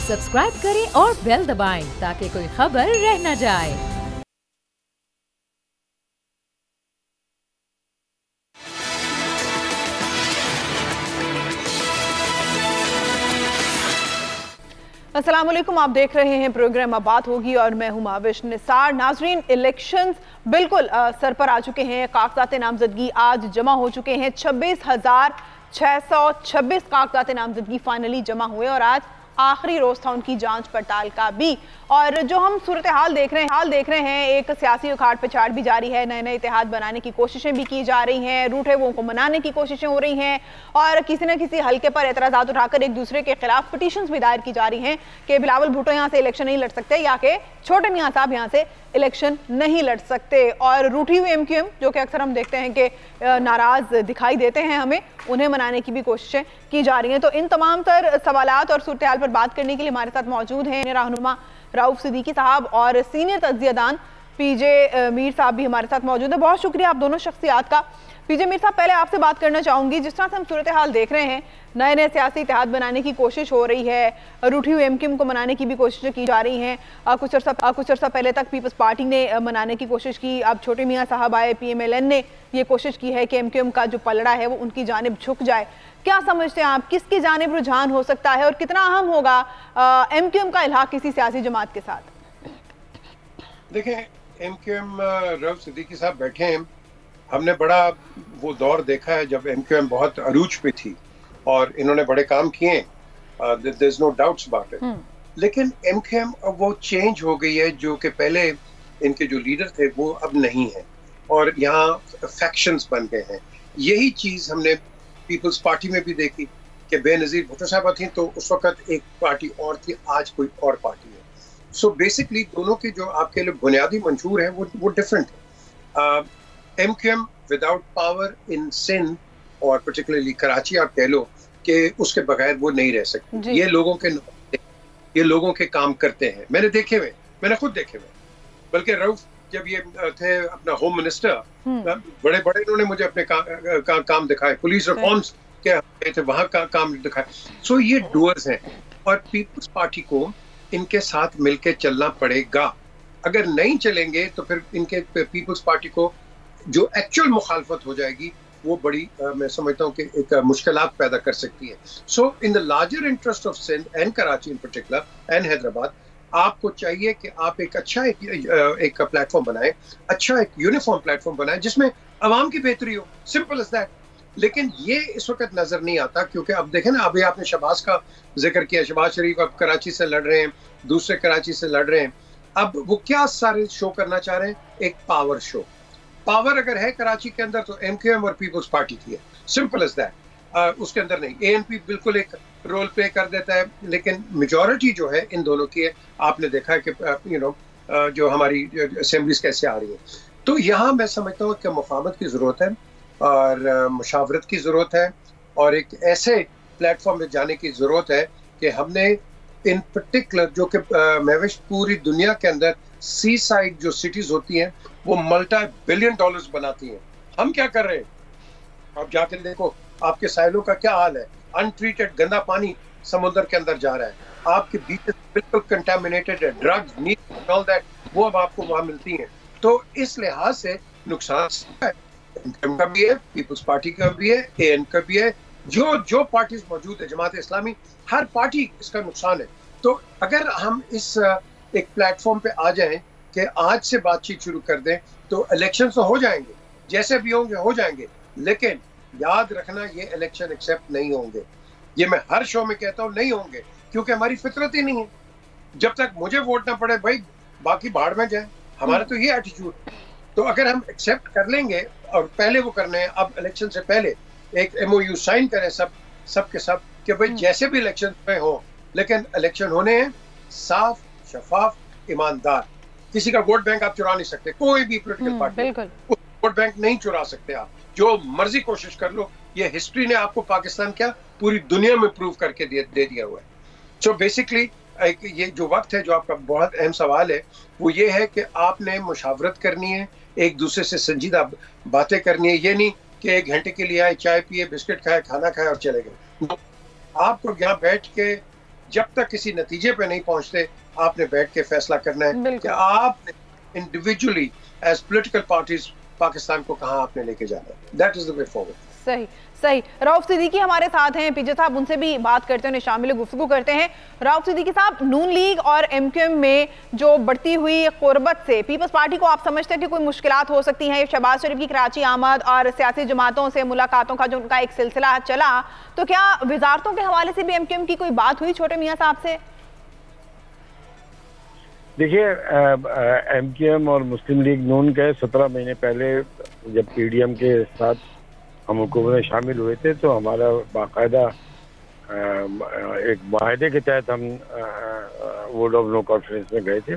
Subscribe करें और bell दबाएं ताकि कोई खबर रह न जाए। अस्सलाम वालेकुम, आप देख रहे हैं प्रोग्राम अब बात होगी और मैं हूं माविश निसार। नाजरीन, इलेक्शंस बिल्कुल सर पर आ चुके हैं। कागजात नामजदगी आज जमा हो चुके हैं। 26,626 कागजात नामजदगी फाइनली जमा हुए और आज आखिरी रोज था उनकी जांच पड़ताल का भी। और जो हम सूरत हाल देख रहे हैं, एक सियासी उखाड़ पिछाड़ भी जारी है। नए नए इत्तेहाद बनाने की कोशिशें भी की जा रही हैं, रूठे हुओं को मनाने की कोशिशें हो रही हैं और किसी न किसी हल्के पर एतराज़ात उठाकर एक दूसरे के खिलाफ पिटीशंस भी दायर की जा रही हैं कि बिलावल भुट्टो यहाँ से इलेक्शन नहीं लड़ सकते या कि छोटे मियाँ साहब यहाँ से इलेक्शन नहीं लड़ सकते। और रूठी हुई एमक्यूएम, जो कि अक्सर हम देखते हैं कि नाराज दिखाई देते हैं हमें, उन्हें मनाने की भी कोशिशें की जा रही हैं। तो इन तमाम तर सवालात और सूरत हाल पर बात करने के लिए हमारे साथ मौजूद हैं रहनुमा रऊफ सिद्दीकी साहब और सीनियर तज्जियादान पीजे मीर साहब भी हमारे साथ मौजूद है। बहुत शुक्रिया आप दोनों शख्सियात का। पीजे मीर साहब, पहले आपसे बात करना चाहूंगी, जिस तरह से हम सूरत हाल देख रहे हैं, नए नए सियासी इत्तेहाद बनाने की कोशिश हो रही है, रूठी हुई एमक्यूएम को मनाने की भी कोशिशें की जा रही हैं। कुछ अर्सा पहले तक पीपल्स पार्टी ने मनाने की कोशिश की, अब छोटे मियाँ साहब आए, PMLN ने ये कोशिश की है कि एमक्यूएम का जो पलड़ा है वो उनकी जानिब झुक जाए। क्या समझते हैं आप, किसकी जानिब रुझान हो सकता है और कितना अहम होगा एमक्यूएम का इल्हाक किसी सियासी जमात के साथ? देखें, एमक्यूएम रऊफ सिद्दीकी साहब बैठे हैं। हमने बड़ा वो दौर देखा है जब एमक्यूएम बहुत अरूज पे थी और इन्होंने बड़े काम किए, there is no doubts about it. लेकिन एमक्यूएम अब वो चेंज हो गई है, जो कि पहले इनके जो लीडर थे वो अब नहीं है और यहाँ फैक्शंस बन गए हैं। यही चीज हमने पीपल्स पार्टी में भी देखी कि बेनजीर भुट्टो साहब थी तो उस वक्त एक पार्टी और थी, आज कोई और पार्टी है। सो बेसिकली दोनों के जो आपके लिए बुनियादी मंशूर है वो डिफरेंट है। MQM without power in Sindh और पर्टिकुलरली कराची, आप कह लो कि उसके बगैर वो नहीं रह सकती। ये लोगों के काम करते हैं, मैंने खुद देखे हुए। बल्कि रऊफ जब ये थे अपना होम मिनिस्टर, बड़े इन्होंने मुझे अपने काम दिखाए, पुलिस रिफॉर्म्स के थे वहां का काम दिखाए। सो ये डूअर्स हैं और पीपल्स पार्टी को इनके साथ मिलकर चलना पड़ेगा। अगर नहीं चलेंगे तो फिर इनके पीपल्स पार्टी को जो एक्चुअल मुखालफत हो जाएगी वो बड़ी मैं समझता हूँ कि एक मुश्किलात पैदा कर सकती है। So in the larger interest of Sindh and Karachi in particular and Hyderabad, आपको चाहिए कि आप एक अच्छा एक प्लेटफॉर्म बनाएं, अच्छा एक यूनिफॉर्म प्लेटफॉर्म बनाएं जिसमें अवाम की बेहतरी हो, सिंपल एज दैट। लेकिन ये इस वक्त नजर नहीं आता, क्योंकि अब देखें ना, अभी आपने शहबाज का जिक्र किया, शहबाज शरीफ अब कराची से लड़ रहे हैं, दूसरे कराची से लड़ रहे हैं। अब वो क्या सारे शो करना चाह रहे हैं? एक पावर शो। पावर अगर है कराची के अंदर तो एमक्यूएम और पीपल्स पार्टी की है, सिंपल एज दैट। उसके अंदर नहीं। ANP बिल्कुल एक रोल प्ले कर देता है, लेकिन मेजॉरिटी जो है इन दोनों की है। आपने देखा है कि जो हमारी असेंबलीज कैसे आ रही है। तो यहाँ मैं समझता हूँ कि मुफाहमत की ज़रूरत है और मुशावरत की ज़रूरत है और एक ऐसे प्लेटफॉर्म में जाने की ज़रूरत है कि हमने इन पर्टिकुलर जो कि महविश पूरी दुनिया के अंदर सी साइड जो सिटीज़ होती हैं वो $multi-billion बनाती हैं। हम क्या कर रहे हैं? आप जाकर देखो आपके साहिलों का क्या हाल है। अनट्रीटेड गंदा पानी समुद्र के अंदर जा रहा है, आपके बीचेस बिल्कुल कंटामिनेटेड है, ड्रग्स, नीट, ऑल दैट वो अब आपको वहां मिलती हैं। तो इस लिहाज से नुकसान है, का भी है, पीपल्स पार्टी का भी है, AN का भी है, जो पार्टीज मौजूद है, जमात इस्लामी, हर पार्टी इसका नुकसान है। तो अगर हम इस एक प्लेटफॉर्म पे आ जाएं कि आज से बातचीत शुरू कर दें तो इलेक्शन तो हो जाएंगे, जैसे भी होंगे हो जाएंगे, लेकिन याद रखना ये इलेक्शन एक्सेप्ट नहीं होंगे। ये मैं हर शो में कहता हूँ, नहीं होंगे, क्योंकि हमारी फितरत ही नहीं है। जब तक मुझे वोट ना पड़े भाई बाकी भाड़ में जाए, हमारा तो ये एटीट्यूड। तो अगर हम एक्सेप्ट कर लेंगे और पहले वो करने हैं, अब इलेक्शन से पहले एक MOU साइन करें सब के सब कि भाई जैसे भी इलेक्शन में हो, लेकिन इलेक्शन होने हैं साफ, शफाफ, ईमानदार। किसी का वोट बैंक आप चुरा नहीं सकते, कोई भी पॉलिटिकल पार्टी वोट बैंक नहीं चुरा सकते आप, जो मर्जी कोशिश कर लो। ये हिस्ट्री ने आपको पाकिस्तान क्या पूरी दुनिया में प्रूव करके दे दिया हुआ है। सो बेसिकली ये जो वक्त है, जो आपका बहुत अहम सवाल है, वो ये है कि आपने मुशावरत करनी है, एक दूसरे से संजीदा बातें करनी है। ये नहीं कि 1 घंटे के लिए आए, चाय पिए, बिस्किट खाए, खाना खाए और चले गए। आपको यहाँ बैठ के जब तक किसी नतीजे पे नहीं पहुंचते आपने बैठ के फैसला करना है कि आपने individually as political parties Pakistan को कहां आपने लेके जाना है। That is the way forward. सही सही। रऊफ सिद्दीकी हमारे साथ हैं, पीजे साहब उनसे भी बात करते हैं, उन्हें शामिल गुफ्तगू करते हैं। रऊफ सिद्दीकी साहब, नून लीग और एमक्यूएम में जो बढ़ती हुई कुर्बत से पीपल्स पार्टी को आप समझते हैं कि कोई मुश्किलात हो सकती हैं? शहबाज शरीफ की कराची आमद और सियासी जमातों से मुलाकातों का जो उनका एक सिलसिला चला, तो क्या वजारतों के हवाले से भी एमक्यूएम की कोई बात हुई छोटे मियाँ साहब से? देखिए, एमक्यूएम और मुस्लिम लीग नून के 17 महीने पहले जब पीडीएम के साथ हम हुकूमत में शामिल हुए थे तो हमारा बाकायदा एक माहदे के तहत हम वोट ऑफ नो कॉन्फ्रेंस में गए थे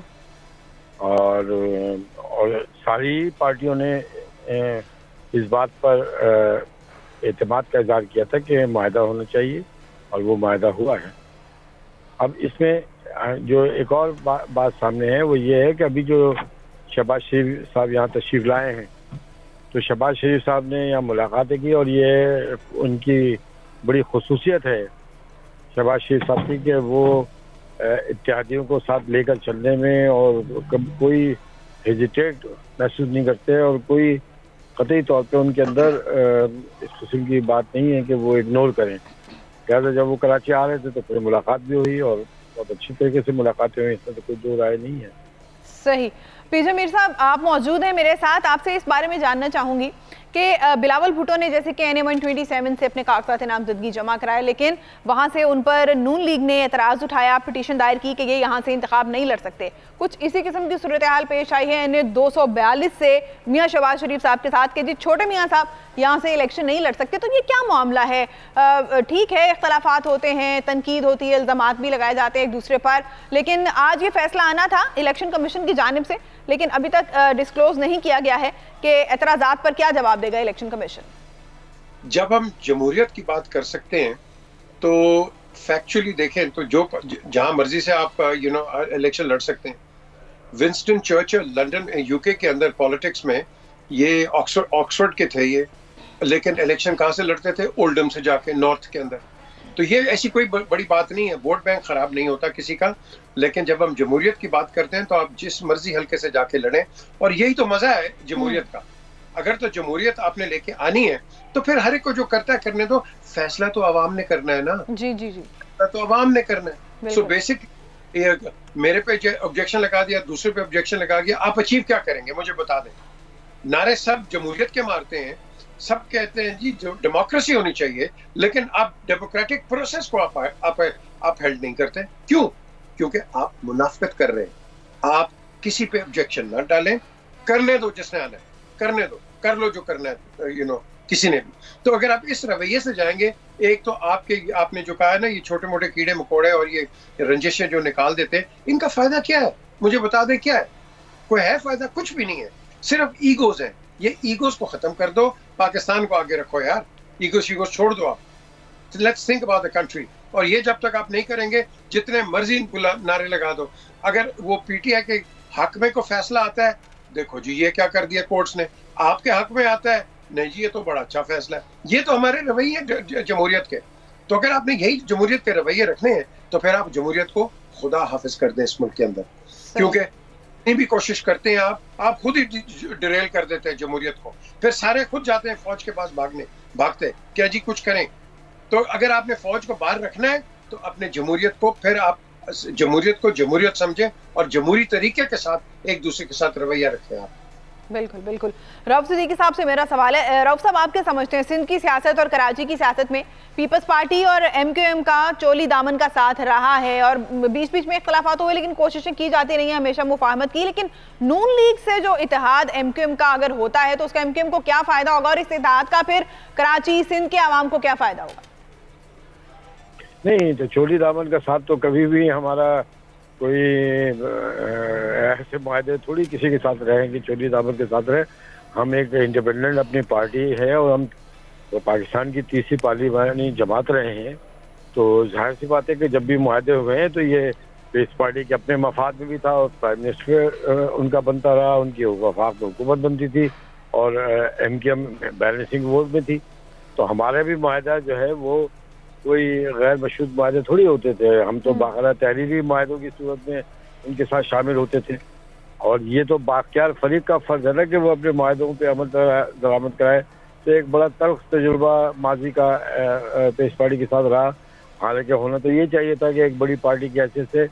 और सारी पार्टियों ने इस बात पर एतमाद का इज़हार किया था कि माहदा होना चाहिए और वो माहदा हुआ है। अब इसमें जो एक और बात सामने है वो ये है कि अभी जो शहबाज शरीफ साहब यहाँ तशरीफ़ लाए हैं तो शहबाज शरीफ साहब ने यहाँ मुलाकातें की और ये उनकी बड़ी खसूसियत है शहबाज शरीफ साहब की कि वो इत्तेहादियों को साथ लेकर चलने में और कोई हेजिटेट महसूस नहीं करते और कोई कतई तौर पे उनके अंदर इस किस्म की बात नहीं है कि वो इग्नोर करें। लिहाजा जब वो कराची आ रहे थे तो फिर मुलाकात भी हुई और बहुत अच्छी तरीके से मुलाकातें हुई, इसमें तो कोई दो राय नहीं है। सही। पीजे मीर साहब, आप मौजूद हैं मेरे साथ, आपसे इस बारे में जानना चाहूंगी कि बिलावल भुट्टो ने जैसे कि NA 127 से अपने कागजात नामजदगी जमा कराए, लेकिन वहां से उन पर नून लीग ने एतराज़ उठाया, पिटीशन दायर की कि ये यहाँ से इंतखाब नहीं लड़ सकते। कुछ इसी किस्म की सूरत हाल पेश आई है NA 242 से मियाँ शहबाज शरीफ साहब के साथ कि जी छोटे मियाँ साहब यहाँ से इलेक्शन नहीं लड़ सकते। तो ये क्या मामला है? ठीक है, इख्तलाफात होते हैं, तनकीद होती है, इल्ज़ामात भी लगाए जाते हैं एक दूसरे पर, लेकिन आज ये फैसला आना था इलेक्शन कमीशन की जानिब से, लेकिन अभी तक डिस्क्लोज नहीं किया गया है कि एतराज़ात पर क्या जवाब देगा इलेक्शन कमीशन। जब हम जमहूरियत की बात कर सकते हैं तो फैक्चुअली देखें तो जो जहां मर्जी से आप इलेक्शन लड़ सकते हैं। विंस्टन चर्चिल लंदन यूके के अंदर पॉलिटिक्स में ये ऑक्सफोर्ड के थे ये, लेकिन इलेक्शन कहां से लड़ते थे? ओल्डम से जाके नॉर्थ के अंदर। तो ये ऐसी कोई बड़ी बात नहीं है, वोट बैंक खराब नहीं होता किसी का। लेकिन जब हम जमहूरियत की बात करते हैं तो आप जिस मर्जी हल्के से जाके लड़ें, और यही तो मजा है जमहूरियत का। अगर तो जमहूरियत आपने लेके आनी है तो फिर हर एक को जो करता है करने दो, फैसला तो आवाम ने करना है ना। जी जी जी, तो आवाम ने करना है। सो बेसिक मेरे पे ऑब्जेक्शन लगा दिया, दूसरे पे ऑब्जेक्शन लगा दिया, आप अचीव क्या करेंगे मुझे बता दें। नारे सब जमहूरियत के मारते हैं, सब कहते हैं जी जो डेमोक्रेसी होनी चाहिए, लेकिन आप डेमोक्रेटिक प्रोसेस को आप हेल्ड नहीं करते। क्यों? क्योंकि आप मुनाफिकत कर रहे हैं। आप किसी पे ऑब्जेक्शन ना डालें, करने दो जिसने आना है, करने दो, कर लो जो करना है किसी ने भी। तो अगर आप इस रवैये से जाएंगे, एक तो आपने जो कहा है ना ये छोटे मोटे कीड़े मकोड़े और ये रंजिशें जो निकाल देते, इनका फायदा क्या है मुझे बता दें। क्या है? कोई है फायदा? कुछ भी नहीं है, सिर्फ ईगोज हैं। ये ईगोज को खत्म कर दो, पाकिस्तान को आगे रखो यार। ईगोज छोड़ दो आप। Let's think about the country. और ये जब तक आप नहीं करेंगे, जितने मर्जी नारे लगा दो। अगर वो पीटीआई के हक में को फैसला आता है, देखो जी ये क्या कर दिया कोर्ट्स ने, आपके हक में आता है, नहीं जी ये तो बड़ा अच्छा फैसला है। ये तो हमारे रवैये जमहूरियत के। तो अगर आपने यही जमहूरियत के रवैये रखने हैं तो फिर आप जमहूरियत को खुदा हाफिज कर दें इस मुल्क के अंदर। क्योंकि नहीं भी कोशिश करते हैं आप खुद ही डिरेल कर देते हैं जमहूरियत को। फिर सारे खुद जाते हैं फौज के पास भागते क्या जी कुछ करें। तो अगर आपने फौज को बाहर रखना है तो अपने जमहूरियत को, फिर आप जमहूरियत को जमहूरियत समझें और जमहूरी तरीके के साथ एक दूसरे के साथ रवैया रखें आप। बिल्कुल बिल्कुल। रऊफ सिद्दीकी साहब से मेरा सवाल है, रऊफ साहब आप क्या समझते हैं सिंध की सियासत और कराची की सियासत में पीपल्स पार्टी और एमक्यूएम का चोली दामन का साथ रहा है और बीच बीच में इख्तलाफात हुए, लेकिन कोशिशें की जाती रही हैं हमेशा मुफाहमत की। लेकिन नून लीग से जो इत्तेहाद एमक्यूएम का अगर होता है तो उसका एमक्यूएम को क्या फायदा होगा और इस इत्तेहाद का फिर कराची सिंध के आवाम को क्या फायदा होगा? नहीं, तो चोली दामन का साथ तो कभी भी हमारा कोई ऐसे मायदे थोड़ी किसी के साथ रहेंगे चोली दामन के साथ रहे। हम एक इंडिपेंडेंट अपनी पार्टी है और हम तो पाकिस्तान की तीसरी पार्लिमानी जमात रहे हैं। तो जाहिर सी बात है कि जब भी मुआहदे हुए हैं तो ये इस पार्टी के अपने मफाद में भी था और प्राइम मिनिस्टर उनका बनता रहा, उनकी वफाक में हुकूमत बनती थी और एमक्यूएम बैलेंसिंग वोट में थी। तो हमारा भी मुआहदा जो है वो कोई गैर मशरूत माहे थोड़ी होते थे। हम तो बाकायदा तहरीरी माहों की सूरत में उनके साथ शामिल होते थे। और ये तो बाख्तियार फरीक का फर्ज है ना कि वो अपने माहों पे अमल दरामद कराए। तो एक बड़ा तल्ख तजुर्बा माजी का पीपल्स पार्टी के साथ रहा। हालांकि होना तो ये चाहिए था कि एक बड़ी पार्टी की हैसियत से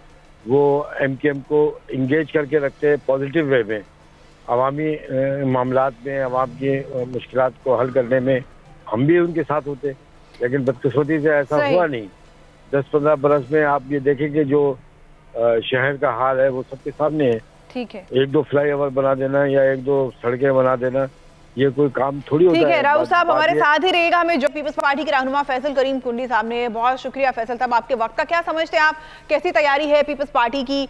वो MKM को इंगेज करके रखते पॉजिटिव वे में, अवामी मामलात में, अवाम की मुश्किलात को हल करने में हम भी उनके साथ होते। लेकिन बदकिस्मती से ऐसा हुआ नहीं। 10-15 बरस में आप ये देखेंगे जो शहर का हाल है वो सबके सामने है। ठीक है, 1-2 फ्लाईओवर बना देना या 1-2 सड़कें बना देना ये कोई काम थोड़ी होता है। ठीक है, राउत साहब हमारे साथ ही रहेगा। हमें जो पीपल्स पार्टी के रहनुमा फैसल करीम कुंडी साहब ने, बहुत शुक्रिया फैसल साहब आपके वक्त का। क्या समझते हैं आप, कैसी तैयारी है पीपल्स पार्टी की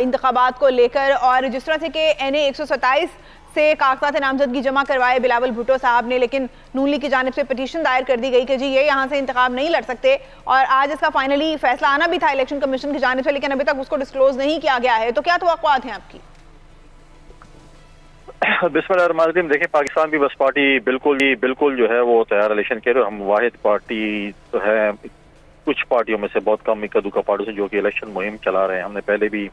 इंतखाबात को लेकर? और जिस तरह से कि NA 127 से कागजात नामजदगी जमा करवाए बिलावल भुट्टो साहब ने, लेकिन नून लीग की जानिब से पिटीशन दायर कर दी गई कि जी ये यहाँ से इंतखाब नहीं लड़ सकते, और आज इसका फाइनली फैसला आना भी था इलेक्शन कमीशन की जानिब से, लेकिन अभी तक उसको डिस्क्लोज नहीं किया गया है। तो क्या तवक्कुआत हैं आपकी? बिस्मिल्लाहिर्रहमानिर्रहीम। देखें, पाकिस्तान पीपल्स पार्टी बिल्कुल जो है वो तैयार इलेक्शन के लिए। हम वाहिद पार्टी तो है कुछ पार्टियों में से, बहुत कम इक्का दुक्का पार्टियों से जो कि इलेक्शन मुहिम चला रहे हैं। हमने पहले भी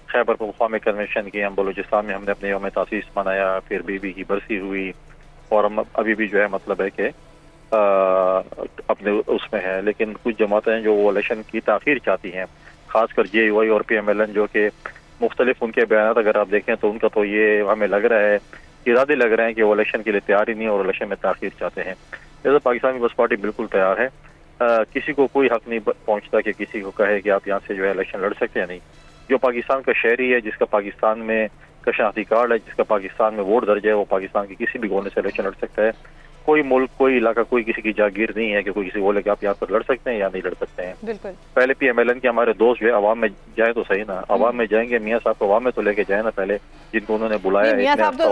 खैबर पख्तूनख्वा में कन्वेंशन की, हम बलूचिस्तान में हमने अपने यौम तासीस मनाया, फिर बीबी की बरसी हुई, और हम अभी भी जो है मतलब है कि अपने उसमें है। लेकिन कुछ जमातें जो वो इलेक्शन की ताख़ीर चाहती हैं, खासकर JUI और PMLN, जो कि मुख्तलिफ उनके बयान अगर आप देखें तो उनका तो ये हमें लग रहा है, इरादे लग रहे हैं कि वो इलेक्शन के लिए तैयार ही नहीं और इलेक्शन में ताख़ीर चाहते हैं। जैसे पाकिस्तान पीपल्स पार्टी बिल्कुल तैयार है। किसी को कोई हक नहीं पहुंचता कि किसी को कहे कि आप यहाँ से जो है इलेक्शन लड़ सकते हैं। नहीं, जो पाकिस्तान का शहरी है, जिसका पाकिस्तान में का शनाख्ती कार्ड है, जिसका पाकिस्तान में वोट दर्ज है, वो पाकिस्तान की किसी भी कोने से इलेक्शन लड़ सकता है। कोई मुल्क, कोई इलाका, कोई किसी की जागीर नहीं है कि कोई किसी बोले कि आप यहाँ पर लड़ सकते हैं या नहीं लड़ सकते हैं। बिल्कुल। पहले PMLN के हमारे दोस्त जो है अवाम में जाए तो सही ना, अवाम में जाएंगे, मियाँ साहब को अवाम में तो लेके जाए ना पहले, जिनको उन्होंने बुलाया। मियाँ साहब तो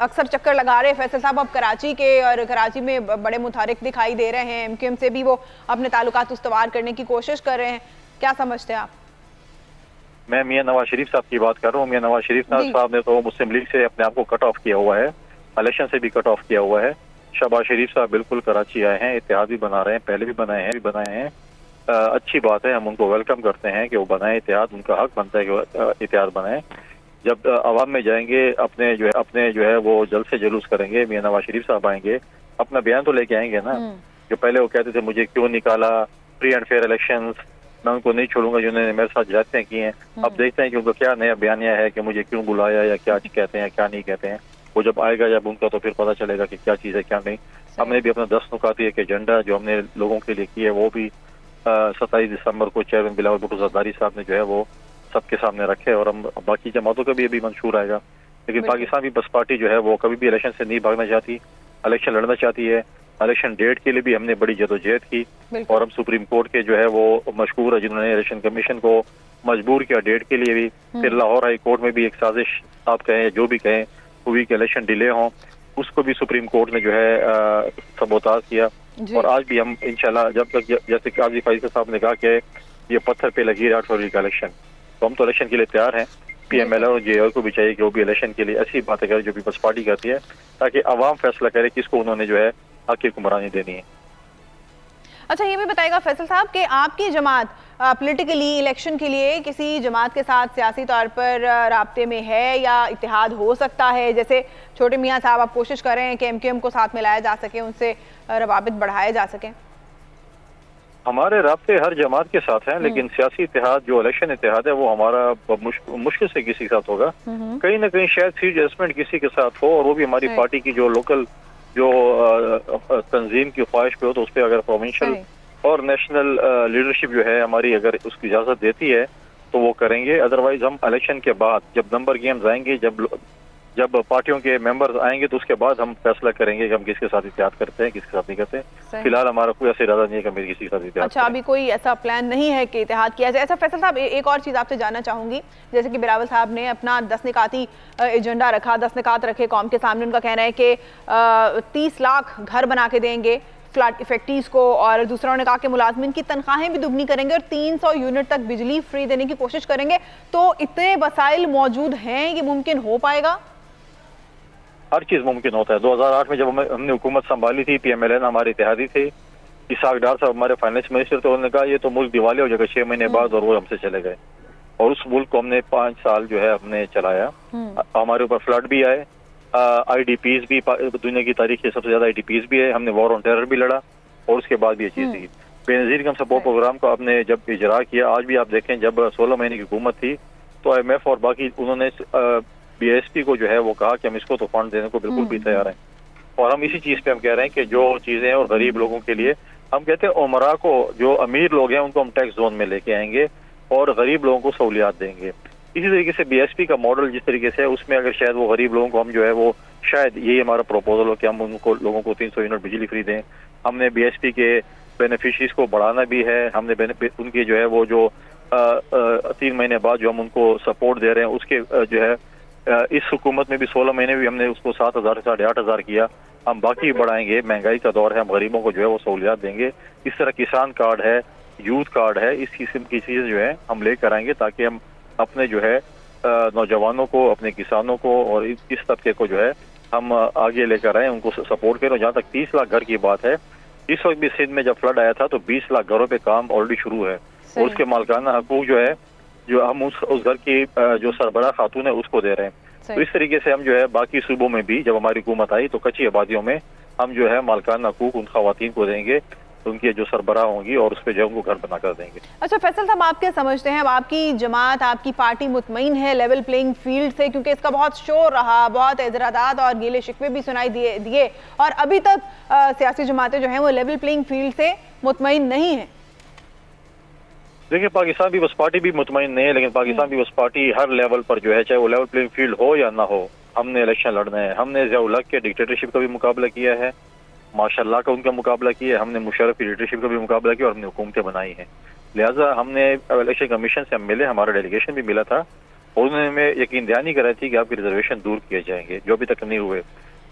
अक्सर चक्कर लगा रहे हैं फैसल साहब अब कराची के, और कराची में बड़े मुतारिक दिखाई दे रहे हैं। MKM से भी वो अपने ताल्लुकात उस्तवार करने की कोशिश कर रहे हैं। क्या समझते हैं आप? मैं मियाँ नवाज शरीफ साहब की बात कर रहा हूँ। मियाँ नवाज शरीफ साहब ने तो मुस्लिम लीग से अपने आप को कट ऑफ किया हुआ है, इलेक्शन से भी कट ऑफ किया हुआ है। शहबाज शरीफ साहब बिल्कुल कराची आए हैं, इत्तेहाद भी बना रहे हैं, पहले भी बनाए हैं। अच्छी बात है, हम उनको वेलकम करते हैं कि वो बनाए इत्तेहाद, उनका हक बनता है कि इत्तेहाद बनाए। जब अवाम में जाएंगे अपने जो है वो जल्द से जुलूस करेंगे। मियाँ नवाज शरीफ साहब आएंगे, अपना बयान तो लेके आएंगे ना। जो पहले वो कहते थे मुझे क्यों निकाला, फ्री एंड फेयर इलेक्शंस, मैं उनको नहीं छोड़ूंगा जिन्होंने मेरे साथ जाते की हैं। अब देखते हैं कि उनका क्या नया बयानिया है कि मुझे क्यों बुलाया या क्या कहते हैं क्या नहीं कहते हैं। वो जब आएगा जब उनका तो फिर पता चलेगा कि क्या चीज़ है क्या नहीं। हमने भी अपना 10 नुकाती एक एजेंडा जो हमने लोगों के लिए किया है वो भी 27 दिसंबर को चेयरमैन बिलावल भुट्टो ज़रदारी साहब ने जो है वो सबके सामने रखे, और हम बाकी जमातों का भी अभी मंशूर आएगा। लेकिन पाकिस्तान पीपल्स पार्टी जो है वो कभी भी इलेक्शन से नहीं भागना चाहती, इलेक्शन लड़ना चाहती है। इलेक्शन डेट के लिए भी हमने बड़ी जदोजहद की, और हम सुप्रीम कोर्ट के जो है वो मशकूर है जिन्होंने इलेक्शन कमीशन को मजबूर किया डेट के लिए भी। फिर लाहौर हाई कोर्ट में भी एक साजिश आप कहें जो भी कहें हुई कि इलेक्शन डिले हों, उसको भी सुप्रीम कोर्ट ने जो है सबोताज किया। और आज भी हम इंशाल्लाह जब तक जैसे काजी फैसल साहब ने कहा कि ये पत्थर पे लगी 8 फरवरी का इलेक्शन, तो हम तो इलेक्शन के लिए तैयार हैं। PMLN और JUI को भी चाहिए कि वो भी इलेक्शन के लिए ऐसी बातें करे जो पीपल्स पार्टी करती है, ताकि अवाम फैसला करे किसको उन्होंने जो है आखिर हुक्मरानी देनी है। अच्छा, ये भी बताएगा फैसल साहब कि आपकी जमात पॉलिटिकली इलेक्शन के लिए किसी जमात के साथ सियासी तौर पर राब्ते में है या इत्तेहाद हो सकता है? जैसे छोटे मियाँ साहब आप कोशिश कर रहे हैं कि MKM को साथ मिलाया जा सके, उनसे रवाबित बढ़ाए जा सके। हमारे राब्ते हर जमात के साथ हैं, लेकिन सियासी इत्तेहाद जो इलेक्शन इत्तेहाद है वो हमारा मुश्किल से किसी के साथ होगा। कहीं ना कहीं शायद सीट एडजस्टमेंट किसी के साथ हो, और वो भी हमारी पार्टी की जो लोकल जो तंजीम की ख्वाहिश पे हो, तो उस पर अगर प्रोविंशियल और नेशनल लीडरशिप जो है हमारी अगर उसकी इजाज़त देती है तो वो करेंगे। अदरवाइज हम इलेक्शन के बाद जब नंबर गेम्स आएंगे, जब पार्टियों के मेंबर्स आएंगे, तो उसके बाद हम फैसला करेंगे कि हम किसके साथ इत्तेहाद करते हैं किसके साथ नहीं करते। फिलहाल हमारा कोई ऐसा इरादा नहीं है कि हम किसी के साथ इत्तेहाद। अच्छा, अभी कोई ऐसा प्लान नहीं है कि इत्तेहाद किया जाए। ऐसा फैसल साहब एक और चीज़ आपसे जानना चाहूँगी, जैसे कि बिलावल साहब ने अपना 10 निकाती एजेंडा रखा, 10 निकात रखे कौम के सामने। उनका कहना है कि 30 लाख घर बना के देंगे फ्लैट इफेक्टीज को, और दूसरा उन्होंने कहा कि मुलाजमिन की तनख्वाहें भी दुगनी करेंगे और 300 यूनिट तक बिजली फ्री देने की कोशिश करेंगे। तो इतने वसाइल मौजूद हैं, ये मुमकिन हो पाएगा? हर चीज़ मुमकिन होता है। 2008 में जब हमने हुकूमत संभाली थी, PMLN हमारे इत्तेहादी थे, इसाक डार साहब हमारे फाइनेंस मिनिस्टर थे, उन्होंने कहा ये तो मुल्क दिवालिया हो जाएगा 6 महीने बाद, और वो हमसे चले गए। और उस मुल्क को हमने 5 साल जो है हमने चलाया। हमारे ऊपर फ्लड भी आए, IDPs भी, दुनिया की तारीख के सबसे ज्यादा IDPs भी है, हमने वॉर ऑन टेरर भी लड़ा, और उसके बाद भी ये चीज थी। बेनजीर इनकम सपोर्ट प्रोग्राम को आपने जब इजरा किया, आज भी आप देखें जब 16 महीने की हुकूमत थी तो IMF और बाकी उन्होंने BSP को जो है वो कहा कि हम इसको तो फंड देने को बिल्कुल भी तैयार हैं। और हम इसी चीज पे हम कह रहे हैं कि जो चीजें हैं और गरीब लोगों के लिए, हम कहते हैं उमरा को, जो अमीर लोग हैं उनको हम टैक्स जोन में लेके आएंगे और गरीब लोगों को सहूलियात देंगे। इसी तरीके से BSP का मॉडल जिस तरीके से है, उसमें अगर शायद वो गरीब लोगों को हम जो है वो, शायद यही हमारा प्रपोजल हो कि हम उनको लोगों को 300 यूनिट बिजली फ्री दें। हमने BSP के बेनिफिशरीज को बढ़ाना भी है, हमने उनके जो है वो जो 3 महीने बाद जो हम उनको सपोर्ट दे रहे हैं उसके जो है इस हुकूमत में भी 16 महीने भी हमने उसको 7,000 से 8,500 किया, हम बाकी बढ़ाएंगे। महंगाई का दौर है, हम गरीबों को जो है वो सहूलियात देंगे। इस तरह किसान कार्ड है, यूथ कार्ड है, इस किस्म की चीज़ जो है हम लेकर आएंगे ताकि हम अपने जो है नौजवानों को, अपने किसानों को और इस तबके को जो है हम आगे लेकर आए, उनको सपोर्ट करें। जहाँ तक 30 लाख घर की बात है, इस वक्त भी सिंध में जब फ्लड आया था तो 20 लाख घरों पे काम ऑलरेडी शुरू है, और उसके मालिकाना हकूक जो है जो हम उस घर की जो सरबराह खातून है उसको दे रहे हैं। तो इस तरीके से हम जो है बाकी सूबों में भी जब हमारी हुकूमत आई तो कच्ची आबादियों में हम जो है मालिकाना हकूक उन खवातीन को देंगे, उनकी जो सरबराह होंगी, और उस पर जो उनको घर बना कर देंगे। अच्छा फैसल साहब, आप क्या समझते हैं, अब आपकी जमात, आपकी पार्टी मुतमईन है लेवल प्लेइंग फील्ड से? क्योंकि इसका बहुत शोर रहा, बहुत एतराज़ात और गिले शिकवे भी सुनाई दिए और अभी तक सियासी जमातें जो हैं वो लेवल प्लेइंग फील्ड से मुतमईन नहीं है। देखिए, पाकिस्तान पीपल्स पार्टी भी मुतमईन नहीं है, लेकिन पाकिस्तान पीपल्स पार्टी हर लेवल पर जो है, चाहे वो लेवल प्लेइंग फील्ड हो या ना हो, हमने इलेक्शन लड़ना है। हमने ज़िया-उल हक के डिक्टेटरशिप का भी मुकाबला किया है, माशाल्लाह का उनका मुकाबला किया है, हमने मुशर्रफ की लीडरशिप का भी मुकाबला किया और हमने हुकूमतें बनाई हैं। लिहाजा हमने इलेक्शन कमीशन से हम मिले, हमारा डेलीगेशन भी मिला था, और उन्होंने हमें यकीन दहानी कराई थी कि आपके रिजर्वेशन दूर किए जाएंगे, जो अभी तक नहीं हुए।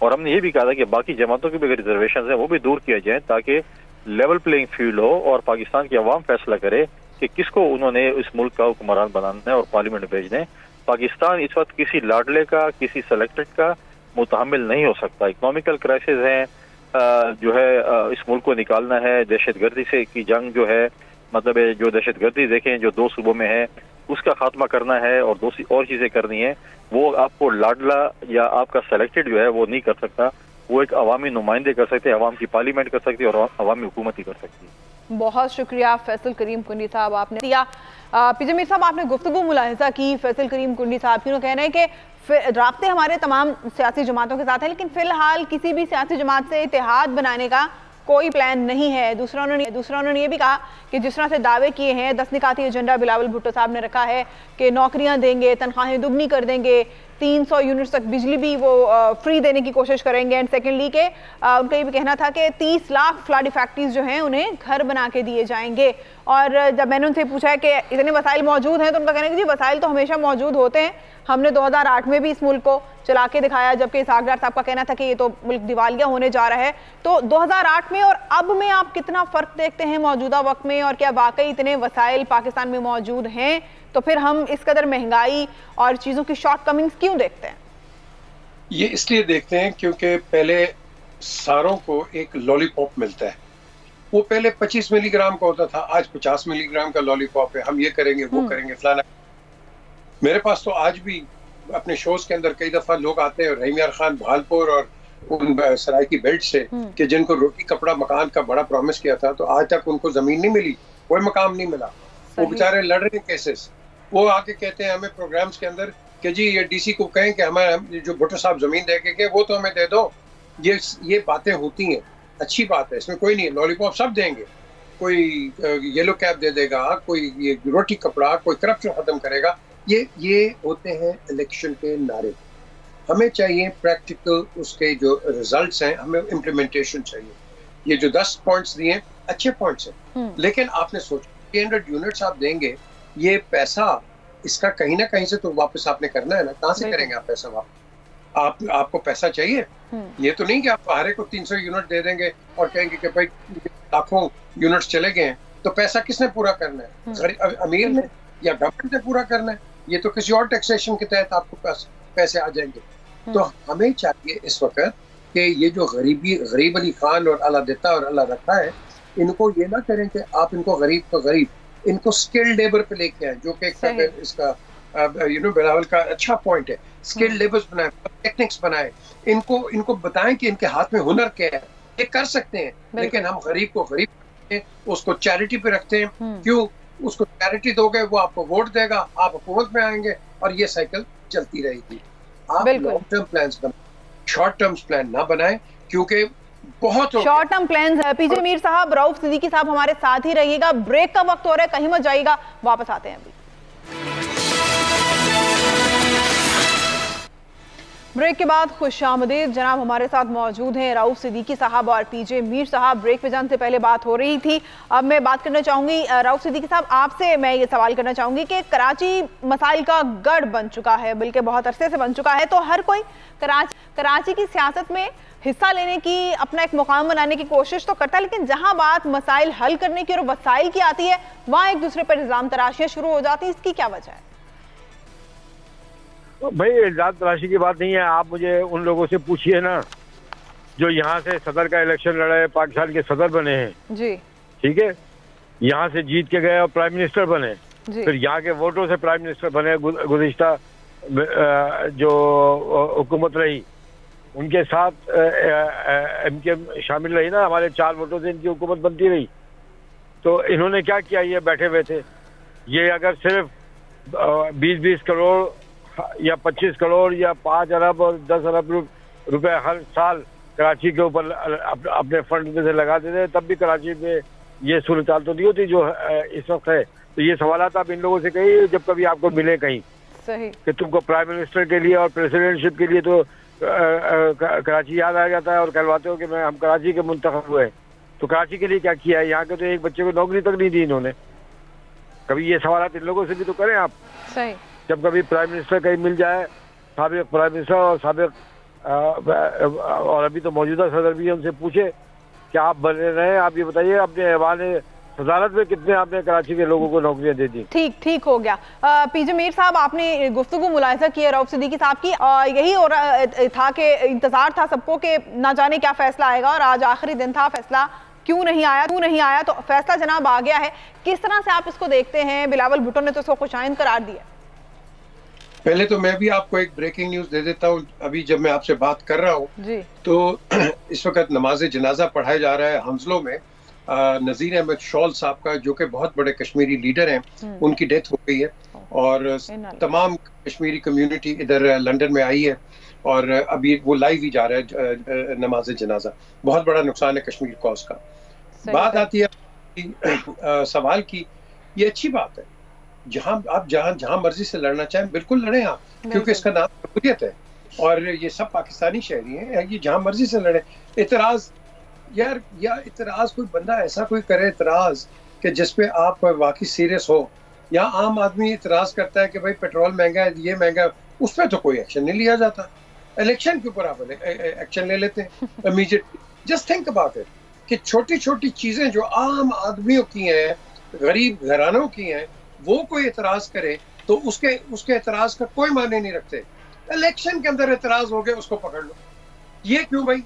और हमने ये भी कहा था कि बाकी जमातों के भी अगर रिजर्वेशन है वो भी दूर किए जाएँ ताकि लेवल प्लेइंग फील्ड हो और पाकिस्तान की अवाम फैसला करे कि किसको उन्होंने इस मुल्क का हुक्मरान बनाना है और पार्लियामेंट भेजना है। पाकिस्तान इस वक्त किसी लाडले का, किसी सेलेक्टेड का मुतहम्मिल नहीं हो सकता। इकोनॉमिकल क्राइसिस है, जो है इस मुल्क को निकालना है, दहशतगर्दी से की जंग जो है, मतलब जो दहशतगर्दी देखें जो 2 सूबों में है उसका खात्मा करना है, और 2 और चीज़ें करनी है। वो आपको लाडला या आपका सेलेक्टेड जो है वो नहीं कर सकता, वो एक अवामी नुमाइंदे कर सकते हैं, अवाम की पार्लियामेंट कर सकती है और अवामी हुकूमत ही कर सकती है। बहुत शुक्रिया फैसल करीम कुंडी साहब आपने दिया। पीजे मीर साहब, आपने गुफ्तगू मुलाहिजा की फैसल करीम कुंडी साहब की, उन्होंने कहना है कि राब्ते हमारे तमाम सियासी जमातों के साथ हैं, लेकिन फिलहाल किसी भी सियासी जमात से इत्तेहाद बनाने का कोई प्लान नहीं है। दूसरा उन्होंने ये भी कहा कि जिस तरह से दावे किए हैं, 10 निकाती एजेंडा बिलावल भुट्टो साहब ने रखा है कि नौकरियां देंगे, तनख्वाहें दुगनी कर देंगे, 300 यूनिट तक बिजली भी वो फ्री देने की कोशिश करेंगे। एंड सेकेंडली के उनका ये भी कहना था कि 30 लाख फ्लड इफेक्टिव्स जो हैं उन्हें घर बना के दिए जाएंगे। और जब मैंने उनसे पूछा है कि इतने वसाइल मौजूद हैं, तो उनका कहना है कि जी वसाइल तो हमेशा मौजूद होते हैं, हमने 2008 में भी इस मुल्क को चला के दिखाया, जबकि इसाक डार साहब का कहना था कि ये तो मुल्क दिवालिया होने जा रहा है। तो 2008 में और अब में आप कितना फ़र्क देखते हैं मौजूदा वक्त में, और क्या वाकई इतने वसाइल पाकिस्तान में मौजूद हैं? तो फिर हम इस कदर महंगाई और चीज़ों की शॉर्ट कमिंग्स क्यों देखते हैं? ये इसलिए देखते हैं क्योंकि पहले सारों को एक लॉलीपॉप मिलता है। वो पहले 25 मिलीग्राम का होता था, आज 50 मिलीग्राम का लॉलीपॉप है। हम ये करेंगे, वो करेंगे, फलाना। मेरे पास तो आज भी अपने शोज के अंदर कई दफा लोग आते हैं, रहीम यार खान भालपुर और उन सराय की बेल्ट से, कि जिनको रोटी कपड़ा मकान का बड़ा प्रॉमिस किया था, तो आज तक उनको जमीन नहीं मिली, कोई मकाम नहीं मिला। वो बेचारे लड़ रहे हैं केसेस। वो आके कहते हैं हमें प्रोग्राम्स के अंदर कि जी ये डीसी को कहें कि हमारे जो भुट्टो साहब जमीन दे के वो तो हमें दे दो। ये बातें होती हैं, अच्छी बात है, इसमें कोई नहीं है। लॉलीपॉप सब देंगे, कोई येलो कैप दे देगा, कोई ये रोटी कपड़ा, कोई करप्शन खत्म करेगा। ये होते हैं इलेक्शन के नारे। हमें चाहिए प्रैक्टिकल उसके जो रिजल्ट्स हैं, हमें इम्प्लीमेंटेशन चाहिए। ये जो 10 पॉइंट्स दिए अच्छे पॉइंट्स हैं, लेकिन आपने सोचा 300 यूनिट्स आप देंगे, ये पैसा इसका कहीं ना कहीं से तो वापस आपने करना है ना। कहाँ से करेंगे आप पैसा वापस? आपको पैसा चाहिए। ये तो नहीं कि आप हर को 300 यूनिट दे देंगे और कहेंगे कि भाई लाखों यूनिट्स चले गए हैं, तो पैसा किसने पूरा करना है? अमीर ने या गवर्नमेंट ने पूरा करना है? ये तो किसी और टैक्सेशन के तहत आपको पैसे आ जाएंगे। तो हमें चाहिए इस वक्त कि ये जो गरीब अली खान और अल्लाह देता और अल्लाह रखा है, इनको ये ना करें कि आप इनको गरीब को गरीब, इनको स्किल्ड लेबर पे लेके आए, जो कि इसका बिलावल का अच्छा पॉइंट है। स्किल्ड लेबर्स बनाए, टेक्निक्स बनाए, इनको बताएं कि इनके हाथ में हुनर क्या है, ये कर सकते हैं। लेकिन हम गरीब को गरीब, उसको चैरिटी पे रखते हैं। क्यों? उसको चैरिटी दोगे, वो आपको वोट देगा, आप हुकूमत में आएंगे और ये साइकिल चलती रहेगी। आप लॉन्ग टर्म प्लान्स बनाएं, शॉर्ट टर्म प्लान ना बनाएं, क्योंकि बहुत शॉर्ट टर्म प्लान्स है। पीजे मीर साहब, रऊफ सिद्दीकी साहब हमारे साथ ही रहिएगा। ब्रेक का वक्त हो रहा है, कहीं मत जाइएगा, वापस आते हैं अभी। ब्रेक के बाद खुशामदीद जनाब, हमारे साथ मौजूद हैं रऊफ सिद्दीकी साहब और पीजे मीर साहब। ब्रेक पे जाने से पहले बात हो रही थी, अब मैं बात करना चाहूँगी रऊफ सिद्दीकी साहब, आपसे मैं ये सवाल करना चाहूँगी कि कराची मसाइल का गढ़ बन चुका है, बल्कि बहुत अरसे से बन चुका है, तो हर कोई कराची की सियासत में हिस्सा लेने की, अपना एक मुकाम बनाने की कोशिश तो करता है, लेकिन जहाँ बात मसाइल हल करने की और वसाइल की आती है, वहाँ एक दूसरे पर इल्ज़ाम तराशियाँ शुरू हो जाती है। इसकी क्या वजह है? भाई इल्जाम तलाशी की बात नहीं है। आप मुझे उन लोगों से पूछिए ना जो यहाँ से सदर का इलेक्शन लड़े, पाकिस्तान के सदर बने हैं जी, ठीक है, यहाँ से जीत के गए और प्राइम मिनिस्टर बने, फिर यहाँ के वोटों से प्राइम मिनिस्टर बने। गुज़िश्ता जो हुकूमत रही उनके साथ MKM शामिल रही ना, हमारे 4 वोटों से इनकी हुकूमत बनती रही। तो इन्होंने क्या किया? ये बैठे हुए थे। ये अगर सिर्फ 20-20 करोड़ या 25 करोड़ या 5 अरब और 10 अरब रुपए हर साल कराची के ऊपर अपने फंड में से लगा देते, तब भी कराची में ये सूरत हाल तो नहीं होती जो इस वक्त है। तो ये सवाल आप इन लोगों से कहिए जब कभी आपको मिले कहीं सही कि तुमको प्राइम मिनिस्टर के लिए और प्रेसिडेंटशिप के लिए तो कराची याद आ जाता है और कहलवाते हो कि हम कराची के मुंतखब हुए। तो कराची के लिए क्या किया है? यहाँ के तो एक बच्चे को नौकरी तक नहीं दी इन्होंने। कभी ये सवाल इन लोगों से भी तो करें आप। सही। जब कभी प्राइम मिनिस्टर कहीं मिल जाए, साबिक प्राइम मिनिस्टर और साबिक और अभी तो मौजूदा सदर भी है, उनसे पूछे कि आप बने रहे, आप ये बताइए अपने ऐवान सदारत में कितने आपने कराची के लोगों को नौकरियां दे दी? ठीक हो गया। पीजे मीर साहब, आपने गुफ्तगू मुलाहिजा की है रऊफ सिद्दीकी साहब की, यही हो रहा था कि इंतजार था सबको कि ना जाने क्या फैसला आएगा, और आज आखिरी दिन था, फैसला क्यों नहीं आया, तो फैसला जनाब आ गया है। किस तरह से आप इसको देखते हैं? बिलावल भुट्टो ने तो इसको खुशाइंद करार दिया। पहले तो मैं भी आपको एक ब्रेकिंग न्यूज दे देता हूँ। अभी जब मैं आपसे बात कर रहा हूँ तो इस वक्त नमाज जनाजा पढ़ाया जा रहा है हंसलों में। नज़ीर अहमद शौल साहब का, जो कि बहुत बड़े कश्मीरी लीडर हैं, उनकी डेथ हो गई है और तमाम कश्मीरी कम्युनिटी इधर लंदन में आई है और अभी वो लाइव ही जा रहा है नमाज जनाजा। बहुत बड़ा नुकसान है कश्मीर कॉज का। बात आती है सवाल की, ये अच्छी बात है, जहां मर्जी से लड़ना चाहें बिल्कुल लड़ें आप, क्योंकि इसका नाम जमहूरियत है और ये सब पाकिस्तानी शहरी हैं, ये जहां मर्जी से लड़े। इतराज या इतराज कोई बंदा ऐसा कोई करे इतराज कि जिसपे आप वाकई सीरियस हो, या आम आदमी इतराज करता है कि भाई पेट्रोल महंगा है, ये महंगा है, उस पर तो कोई एक्शन नहीं लिया जाता। इलेक्शन के ऊपर आप एक्शन ले लेते हैं immediately. Just think about it कि छोटी छोटी चीजें जो आम आदमियों की हैं, गरीब घरानों की हैं, वो कोई एतराज करे तो उसके एतराज का कोई मायने नहीं रखते। इलेक्शन के अंदर एतराज हो गए, उसको पकड़ लो। ये क्यों भाई?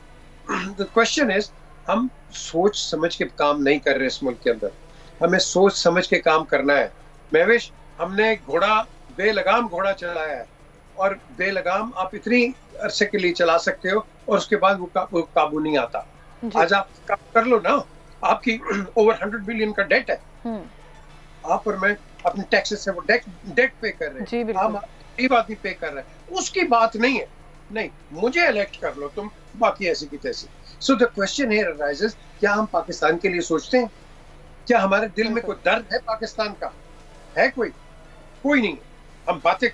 द क्वेश्चन इज, हम सोच समझ के काम नहीं कर रहे इस मुल्क के अंदर। हमें सोच समझ के काम करना है। महविश, हमने बेलगाम घोड़ा चलाया है और बेलगाम आप इतनी अरसे के लिए चला सकते हो और उसके बाद वो काबू नहीं आता। आज आप काम कर लो ना, आपकी ओवर 100 बिलियन का डेट है, आप और मैं अपने टैक्सेस से वो डेट पे कर रहे हैं, हम गरीब आदमी पे कर रहे हैं। उसकी बात नहीं है, नहीं, मुझे इलेक्ट कर लो तुम, बाकी ऐसी की तैसी। So the question here arises, क्या हम पाकिस्तान के लिए सोचते हैं? क्या हमारे दिल में कोई दर्द है पाकिस्तान का? है कोई नहीं। हम बातें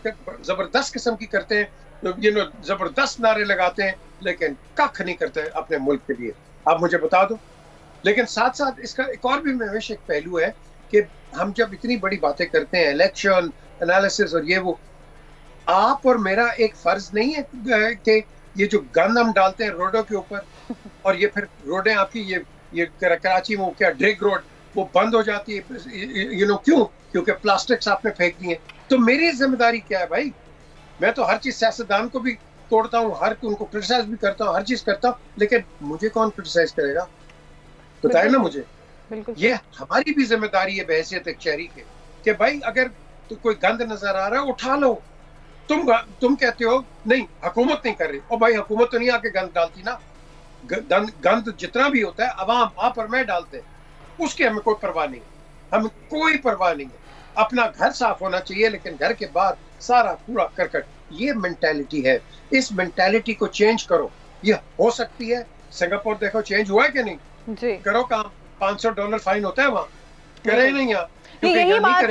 जबरदस्त किस्म की करते हैं, जबरदस्त नारे लगाते हैं, लेकिन कख नहीं करते अपने मुल्क के लिए। आप मुझे बता दो। लेकिन साथ साथ इसका एक और भी महविश एक पहलू है कि हम जब इतनी बड़ी बातें करते हैं, इलेक्शन एनालिसिस और ये वो, आप और मेरा एक फर्ज नहीं है कि ये जो गंद हम डालते हैं रोडों के ऊपर और ये फिर रोडें आपकी ये कराची में क्या ड्रिग रोड वो बंद हो जाती है, क्यों? क्योंकि प्लास्टिक्स आपने फेंक दिए। तो मेरी जिम्मेदारी क्या है भाई? मैं तो हर चीज सियासतदान को भी तोड़ता हूँ, उनको क्रिटिसाइज भी करता हूँ, हर चीज करता हूँ, लेकिन मुझे कौन क्रिटिसाइज करेगा? बताए ना मुझे। बिल्कुल। ये हमारी भी जिम्मेदारी है बहैसियत एक शहरी के कि भाई अगर तो कोई गंद नजर आ रहा है उठा लो। तुम कहते हो नहीं हुकूमत नहीं कर रही, और भाई हुकूमत तो नहीं आके गंद डालती ना। गंद जितना भी होता है अवाम आप और मैं डालते हैं, उसकी हमें कोई परवाह नहीं है, हमें कोई परवाह नहीं है। अपना घर साफ होना चाहिए, लेकिन घर के बाद सारा कूड़ा करकट, ये मेंटालिटी है। इस मेंटालिटी को चेंज करो, ये हो सकती है। सिंगापुर देखो चेंज हुआ है कि नहीं जी। करो काम, $500 फाइन होता है वहाँ, करे नहीं आप। यही बात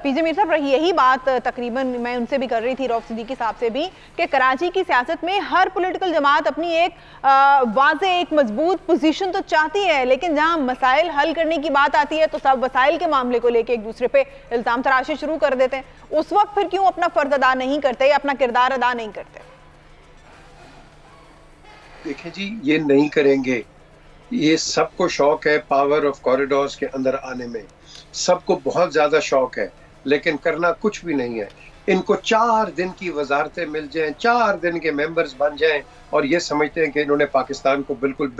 पीजे मीर साहब, यही बात तकरीबन मैं उनसे भी कर रही थी, रऊफ सिद्दीकी साहब से भी, कि कराची की सियासत में हर पॉलिटिकल जमात अपनी एक वाज़े एक मजबूत पोजीशन तो चाहती है, लेकिन जहां मसाइल हल करने की बात आती है तो सब वसाइल के मामले को लेकर एक दूसरे पे इल्जाम तराशी शुरू कर देते हैं। उस वक्त फिर क्यों अपना फर्ज अदा नहीं करते या अपना किरदार अदा नहीं करते? देखिए जी, ये नहीं करेंगे। ये सबको शौक है पावर ऑफ कॉरिडोर्स के अंदर आने में, सबको बहुत ज्यादा शौक है, लेकिन करना कुछ भी नहीं है। इनको 4 दिन की वजारतें मिल जाएं, 4 दिन के मेंबर्स बन जाएं, और ये समझते हैं कि इन्होंने पाकिस्तान को बिल्कुल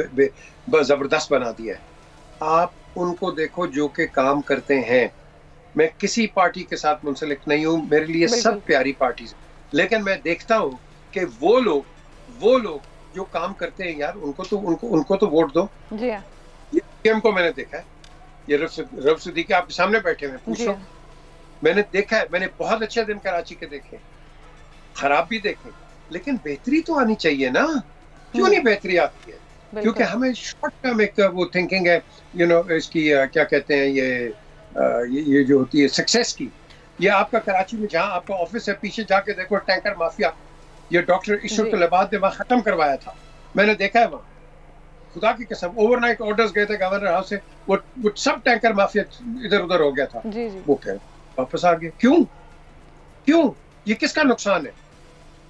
जबरदस्त बना दिया है। आप उनको देखो जो कि काम करते हैं। मैं किसी पार्टी के साथ मुंसलिक नहीं हूँ, मेरे लिए सब प्यारी पार्टी, लेकिन मैं देखता हूँ कि वो लोग जो काम करते हैं यार, उनको तो वोट दो जी। ये को मैंने देखा है, ये रऊफ सिद्दीकी आपके सामने बैठे हुए, पूछ लो। मैंने देखा है, मैंने बहुत अच्छे दिन कराची के देखे, खराब भी देखे, लेकिन बेहतरी तो आनी चाहिए ना। क्यों नहीं बेहतरी आती है? क्योंकि हमें शॉर्ट टर्म एक वो थिंकिंग है, इसकी क्या कहते हैं, ये जो होती है सक्सेस की। ये आपका कराची में जहाँ आपका ऑफिस है, पीछे जाके देखो टैंकर माफिया, ये डॉक्टर इशरतुल इबाद ने वहाँ खत्म करवाया था, मैंने देखा है वहाँ, खुदा की कसम। ओवरनाइट ऑर्डर्स गए थे गवर्नर हाउस से, वो सब टैंकर माफिया इधर उधर हो गया था जी। वो कह वापस आ गए। क्यों? ये किसका नुकसान है?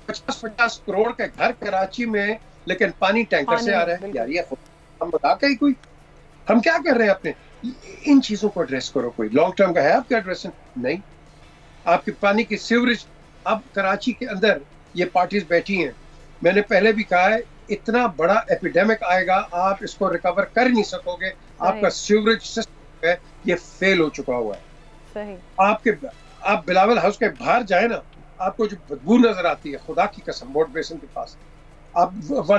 50-50 करोड़ के घर कराची में, लेकिन पानी टैंकर से आ रहा है यार। ये हम बता के कोई हम क्या कर रहे हैं अपने? इन चीजों को एड्रेस करो। कोई लॉन्ग टर्म का है आपका एड्रेस? नहीं। आपकी पानी की सीवरेज, अब कराची के अंदर ये पार्टीज बैठी हैं, मैंने पहले भी कहा है, इतना बड़ा एपिडेमिक आएगा, आप इसको रिकवर कर नहीं सकोगे। आपका सीवरेज सिस्टम है ये फेल हो चुका हुआ है। सही। आप बिलावल हाउस के बाहर जाए ना, आपको जो बदबू नजर आती है, खुदा की कसम, बोट बेसिन के पास आप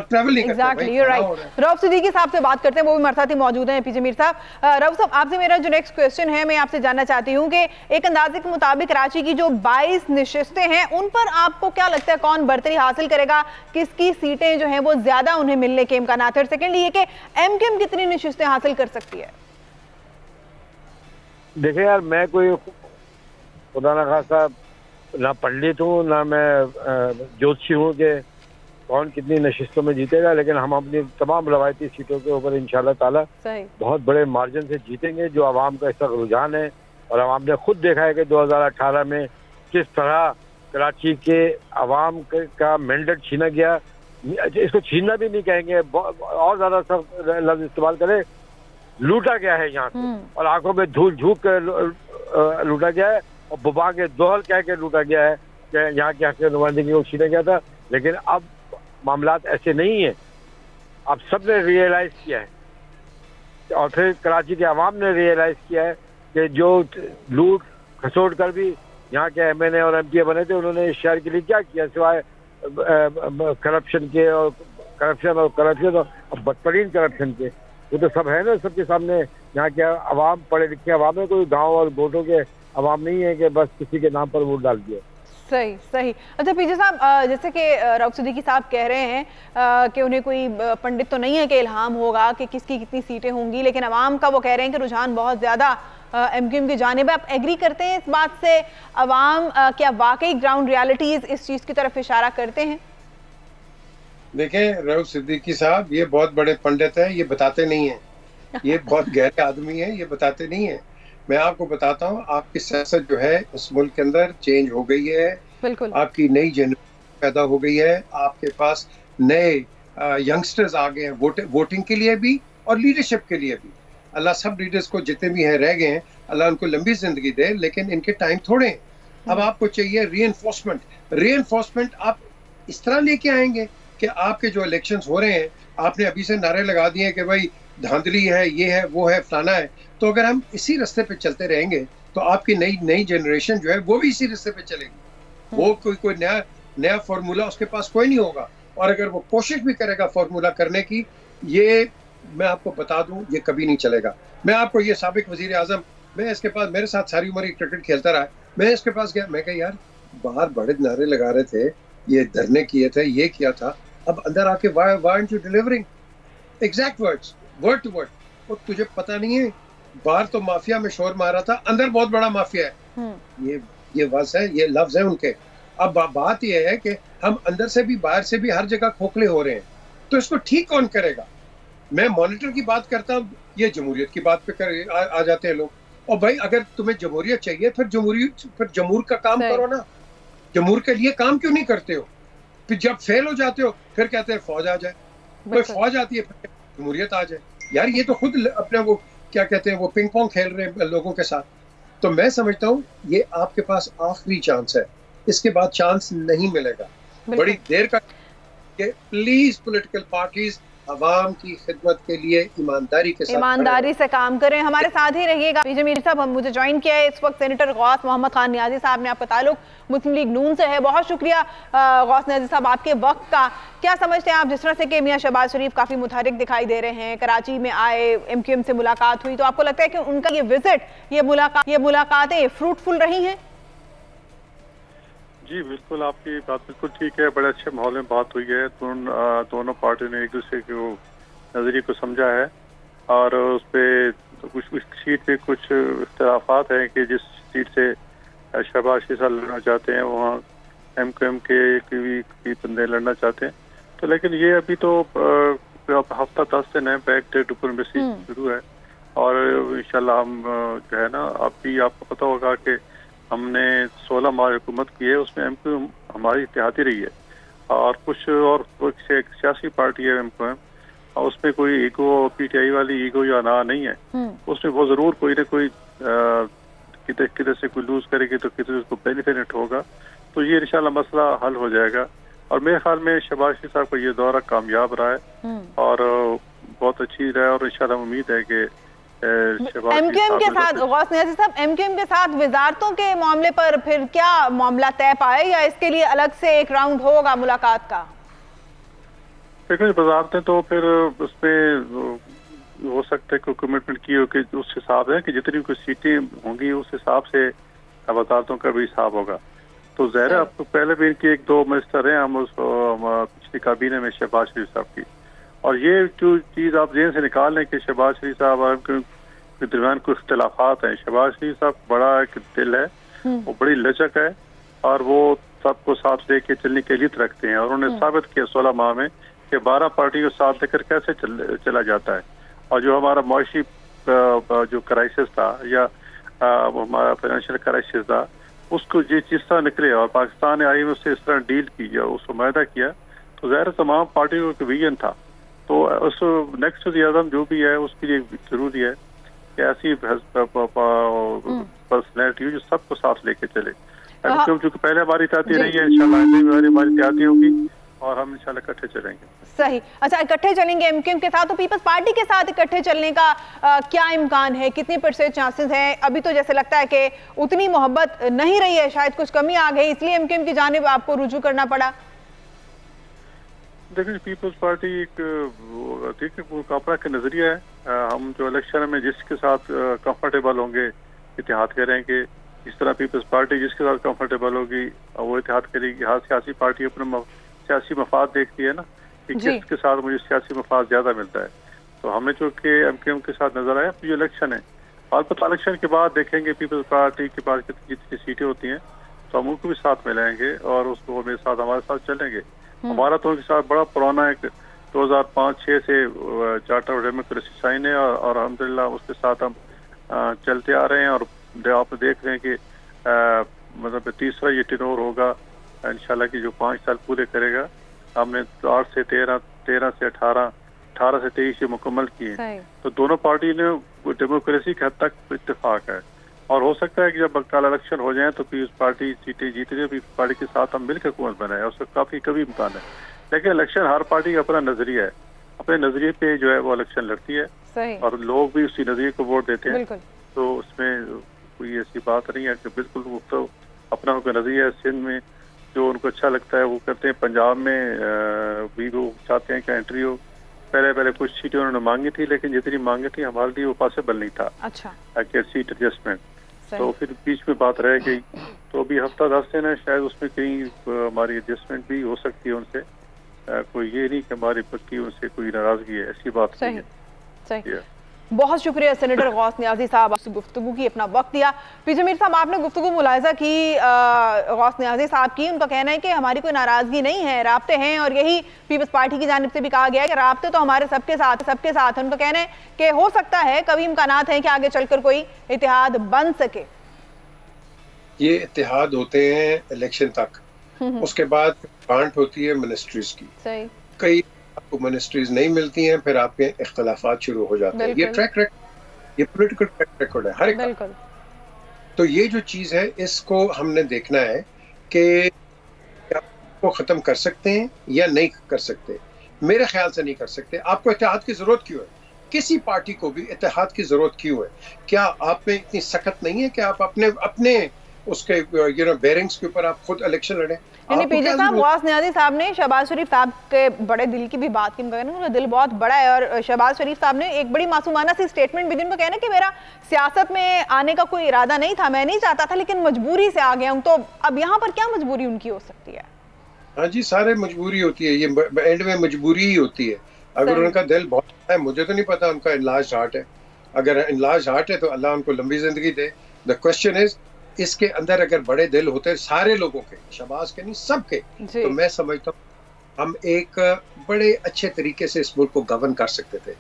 ट्रैवल नहीं करते। You're right. रऊफ सिद्दीकी साहब से बात करते हैं, वो भी हमारे साथ ही मौजूद हैं। पीजे मीर साहब, रऊफ साहब, आपसे मेरा जो नेक्स्ट क्वेश्चन है, मैं आपसे जानना चाहती हूँ कि एक अंदाजे के मुताबिक कराची की जो 22 नशिस्तें हैं, उन पर आपको क्या लगता है कौन बरतरी हासिल करेगा? किसकी सीटें जो हैं वो ज्यादा उन्हें मिलने के इम्कानात है? और सेकेंड ये कि एमकेएम कितनी नशिस्तें हासिल कर सकती है? देखिए यार, मैं कोई खुदा ना खासा ना पंडित हूँ, ना मैं ज्योतिषी हूँ कि कौन कितनी नशिस्तों में जीतेगा, लेकिन हम अपनी तमाम रवायती सीटों के ऊपर इंशाल्लाह ताला बहुत बड़े मार्जिन से जीतेंगे, जो आवाम का इस वक्त रुझान है। और आवाम ने खुद देखा है कि 2018 में किस तरह कराची के आवाम का मैंडेट छीना गया। इसको छीनना भी नहीं कहेंगे, और ज्यादा सब लफ्ज इस्तेमाल करें, लूटा गया है यहाँ से, और आंखों में धूल झोंक कर लूटा गया है, और बुबा के दोहल कह के लूटा गया है कि यहाँ की हक नुमाइंदगी को छीना गया था। लेकिन अब मामलात ऐसे नहीं है, अब सब ने रियलाइज किया है, और फिर कराची के अवाम ने रियलाइज किया है कि जो लूट खसोट कर भी यहाँ के एमएनए और एमपीए बने थे, उन्होंने इस शहर के लिए क्या किया सिवाय करप्शन के, और करप्शन और बदतरीन करप्शन के। वो तो सब है ना सबके सामने। यहाँ के अवाम पढ़े लिखे अवाम है, कोई गाँव और वोटों के अवाम नहीं है कि बस किसी के नाम पर वोट डाल दिया। सही। अच्छा पीजे साहब, जैसे कि रऊफ सिद्दीकी साहब कह रहे हैं कि उन्हें कोई पंडित तो नहीं है कि इल्हाम होगा कि किसकी कितनी सीटें होंगी, लेकिन अवाम का वो कह रहे हैं कि रुझान बहुत ज्यादा एमक्यूएम की जानिब है। आप एग्री करते हैं इस बात से? अवाम क्या वाकई ग्राउंड रियलिटीज इस चीज की तरफ इशारा करते हैं? देखें रऊफ सिद्दीकी साहब ये बहुत बड़े पंडित है, ये बताते नहीं है। ये बहुत गहरे आदमी है, ये बताते नहीं है। मैं आपको बताता हूँ, आपकी सियासत जो है इस मुल्क के अंदर चेंज हो गई है। बिल्कुल। आपकी नई जनरेशन पैदा हो गई है, आपके पास नए यंगस्टर्स आ गए हैं वोटिंग के लिए भी और लीडरशिप के लिए भी। अल्लाह सब लीडर्स को जितने भी हैं रह गए हैं, अल्लाह उनको लंबी जिंदगी दे, लेकिन इनके टाइम थोड़े हैं। अब आपको चाहिए रीइंफोर्समेंट आप इस तरह लेके आएंगे कि आपके जो इलेक्शंस हो रहे हैं, आपने अभी से नारे लगा दिए कि भाई धांधली है, ये है, वो है, फलाना है। तो अगर हम इसी रास्ते पे चलते रहेंगे तो आपकी नई जनरेशन जो है वो भी इसी रास्ते पे चलेगी। वो कोई नया फार्मूला उसके पास कोई नहीं होगा। और अगर वो कोशिश भी करेगा फार्मूला करने की, ये मैं आपको बता दूं, ये कभी नहीं चलेगा। मैं आपको ये साबिक वजीर आजम, मैं इसके पास, मेरे साथ सारी उम्र क्रिकेट खेलता रहा, मैं इसके पास गया, मैं कहा यार बाहर बड़े नारे लगा रहे थे, ये धरने किए थे, ये किया था, अब अंदर आके why aren't you delivering exact words, word to word. और तुझे पता नहीं है, बाहर तो माफिया में शोर मारा था, अंदर बहुत बड़ा माफिया है। ये वस है, ये लफ्ज है उनके। अब बात ये है कि हम अंदर से भी बाहर से भी हर जगह खोखले हो रहे हैं, तो इसको ठीक कौन करेगा? मैं मॉनिटर की बात करता हूँ, ये जमहूरियत की बात पे आ जाते हैं लोग। और भाई अगर तुम्हें जमहूरियत चाहिए फिर जमहूर का काम करो ना। जमहूर के लिए काम क्यों नहीं करते हो? फिर जब फेल हो जाते हो फिर कहते हैं फौज आ जाए। कोई फौज आती है फिर जमहूरियत आ जाए। यार ये तो खुद अपने वो क्या कहते हैं, वो पिंग पोंग खेल रहे हैं लोगों के साथ। तो मैं समझता हूँ ये आपके पास आखिरी चांस है, इसके बाद चांस नहीं मिलेगा। बड़ी देर का प्लीज पॉलिटिकल पार्टीज अवाम की खिदमत के लिए ईमानदारी से काम करें। हमारे साथ ही रहिएगा। पीजे मीर साहब मुझे ज्वाइन किया है इस वक्त सेनेटर गौस मोहम्मद खान नियाजी साहब ने। आपका ताल्लुक मुस्लिम लीग नून से है। बहुत शुक्रिया गौस नियाजी साहब आपके वक्त का। क्या समझते हैं आप, जिस तरह से कि मियां शहबाज शरीफ काफी मुतहरिक दिखाई दे रहे हैं, कराची में आए, MQM से मुलाकात हुई, तो आपको लगता है कि उनका ये विजिट, ये मुलाकातें फ्रूटफुल रही हैं? जी बिल्कुल, आपकी बात बिल्कुल ठीक है। बड़े अच्छे माहौल में बात हुई है। दोनों पार्टियों ने एक दूसरे के नज़रिए को समझा है और उस पर कुछ सीट पे कुछ इख्तलाफात हैं कि जिस सीट से शहबाज शरीफ लड़ना चाहते हैं वहाँ MQM के भी बंदे लड़ना चाहते हैं। तो लेकिन ये अभी तो हफ्ता 10 दिन है, बैक डे डिप्लोमेसी शुरू है और इंशाल्लाह हम जो है ना, अभी आपको पता होगा कि हमने 16 माह हुकूमत की है, उसमें MQM हमारी इत्तेहादी रही है और कुछ और सियासी पार्टी है MQM, और उसमें कोई ईगो, PTI वाली ईगो या ना नहीं है। उसमें वो जरूर कोई ना कोई किधर से कोई लूज करेगी तो किधर उसको बेनिफिट होगा। तो ये इंशाल्लाह मसला हल हो जाएगा और मेरे ख्याल में शहबाज शरीफ साहब का ये दौरा कामयाब रहा है और बहुत अच्छी रहा है और इंशाल्लाह उम्मीद है कि MQM के साथ गौस नियाजी साहब, MQM के साथ वजारतों के मामले पर फिर क्या मामला तय पाए या इसके लिए अलग से एक राउंड होगा मुलाकात का? देखो वजारतें तो फिर उसमें हो सकता है कोई कमिटमेंट की हो कि उस हिसाब है कि जितनी कोई सीटें होंगी उस हिसाब से वजारतों का भी हिसाब होगा। तो ज़ाहिर है आपको पहले भी इनकी 1-2 मिनिस्टर हैं हम पिछली काबीने में शहबाज शरीफ साहब की, और ये जो चीज़ आप जेहन से निकाल लें कि शहबाज शरीफ साहब और के दरमियान कुछ इख्तलाफात हैं। शहबाज शरीफ साहब बड़ा एक दिल है, वो बड़ी लचक है और वो सबको साथ लेके चलने के लिए रखते हैं और उन्होंने साबित किया 16 माह में कि 12 पार्टी को साथ लेकर कैसे चला जाता है। और जो हमारा मुआशी जो क्राइसिस था या हमारा फाइनेंशियल क्राइसिस था उसको जिस तरह निकले और पाकिस्तान ने आई में उससे इस तरह डील की या उसको मुआहदा किया, तो ज़ाहिर तमाम पार्टियों का विजन था। तो उस नेक्स्ट वज़ीर-ए-आज़म जो भी है उसके लिए जरूरी है कि ऐसी पर्सनैलिटी हो जो सबको साथ लेके चले। क्योंकि पहले हमारी इत्तेहादी रही है, इंशाल्लाह हमारी इत्तेहादी होगी और हम इंशाल्लाह इकट्ठे चलेंगे। सही, अच्छा इकट्ठे चलेंगे MQM के साथ, तो पीपल्स पार्टी के साथ इकट्ठे चलने का क्या इम्कान है, कितनी % चांसेस हैं? अभी तो जैसे लगता है कि उतनी मोहब्बत नहीं रही है, शायद कुछ कमी आ गई इसलिए MQM की जानिब आपको रुजू करना पड़ा। देखिए पीपल्स पार्टी एक वो अपना का नजरिया है। हम जो इलेक्शन में जिसके साथ कंफर्टेबल होंगे इत्तेहाद करेंगे। इस तरह पीपल्स पार्टी जिसके साथ कंफर्टेबल होगी वो इत्तेहाद करेगी। हर सियासी पार्टी अपना सियासी मफाद देखती है ना कि किसके साथ मुझे सियासी मफाद ज्यादा मिलता है। तो हमें जो कि MQM के साथ नजर आया जो इलेक्शन है, और पता इलेक्शन के बाद देखेंगे पीपल्स पार्टी के पास कितनी सीटें होती हैं तो हम उनको भी साथ मिलाएंगे और उसको मेरे साथ हमारे साथ चलेंगे। हमारा तो उनके साथ बड़ा पुराना एक 2005-6 से चार्टर ऑफ डेमोक्रेसी साइन है और अल्हम्दुलिल्लाह उसके साथ हम चलते आ रहे हैं और आप देख रहे हैं कि मतलब तीसरा ये टेन्योर होगा इंशाल्लाह की जो 5 साल पूरे करेगा। हमने 8 से 13 से 18 से 23 ये मुकम्मल किए। तो दोनों पार्टी ने डेमोक्रेसी के हद तक इत्तेफाक है और हो सकता है कि जब कल इलेक्शन हो जाए तो पीपल्स पार्टी सीटें जीत रही पीपल्स पार्टी के साथ हम मिलकर हुकूमत बनाए, उसका काफी कभी इम्कान है। लेकिन इलेक्शन हर पार्टी का अपना नजरिया है, अपने नजरिए पे जो है वो इलेक्शन लड़ती है सही। और लोग भी उसी नजरिए को वोट देते हैं। बिल्कुल। तो उसमें कोई ऐसी बात नहीं है कि बिल्कुल वो तो अपना उनका नजरिया है। सिंध में जो उनको अच्छा लगता है वो करते हैं। पंजाब में भी वो चाहते हैं कि एंट्री हो। पहले कुछ सीटें उन्होंने मांगी थी, लेकिन जितनी मांगी थी हमारे लिए वो पॉसिबल नहीं था। अच्छा। सीट एडजस्टमेंट, तो फिर बीच में बात रह गई। तो अभी हफ्ता 10 दिन है, शायद उसमें कहीं हमारी एडजस्टमेंट भी हो सकती है उनसे। कोई ये नहीं कि हमारी पक्की उनसे कोई नाराजगी है, ऐसी बात नहीं है। सही। बहुत शुक्रिया सेनेटर गौस नियाजी साहब, आपसे गुफ्तगू की अपना वक्त दिया। पीजे मीर साहब, आपने गुफ्तगू मुलाहिजा की गौस नियाजी साहब की। उनका कहना है कि हमारी कोई नाराजगी नहीं है, राब्ते हैं, और यही पीपल्स पार्टी की जानिब से भी कहा गया है कि राब्ते तो हमारे सबके साथ है। उनका कहना है कि हो सकता है कभी इम्कानात हैं कि आगे चलकर कोई इतिहाद बन सके। ये इतिहाद होते हैं इलेक्शन तक, उसके बाद बांट होती है मिनिस्ट्रीज की। सही। कई आपको मिनिस्ट्रीज नहीं मिलती हैं, फिर आपके इख्तलाफात शुरू हो जाते हैं। ये ट्रैक रिकॉर्ड, ये पॉलिटिकल ट्रैक रिकॉर्ड है हर एक। तो ये जो चीज है इसको हमने देखना है कि आपको खत्म कर सकते हैं या नहीं कर सकते। मेरे ख्याल से नहीं कर सकते। आपको इत्तेहाद की जरूरत क्यों है? किसी पार्टी को भी इत्तेहाद की जरूरत क्यों है? क्या आप में इतनी सख्त नहीं है कि आप अपने उसके बेरिंग्स के ऊपर आप खुद इलेक्शन लड़े? पीजे साहब, गौस नियाजी साहब ने शहबाज शरीफ साहब के बड़े दिल की भी बात की। उनका दिल बहुत बड़ा है, और शहबाज शरीफ साहब ने एक बड़ी मासूमाना सी स्टेटमेंट भी दी। उनका कहना है कि मेरा सियासत में आने का कोई इरादा नहीं था, मैं नहीं चाहता था, लेकिन मजबूरी से आ गया हूं। तो अब यहाँ पर क्या मजबूरी उनकी हो सकती है? हाँ जी, सारे मजबूरी होती है, ये एंड में मजबूरी ही होती है। अगर उनका दिल बहुत है, मुझे तो नहीं पता उनका इनलार्ज हार्ट है। अगर इनलार्ज हार्ट है तो अल्लाह उनको लंबी जिंदगी दे। द क्वेश्चन इज, इसके अंदर अगर बड़े दिल होते सारे लोगों के, शहबाज के नहीं सबके, तो मैं समझता हूँ हम एक बड़े अच्छे तरीके से इस मुल्क को गवर्न कर सकते थे।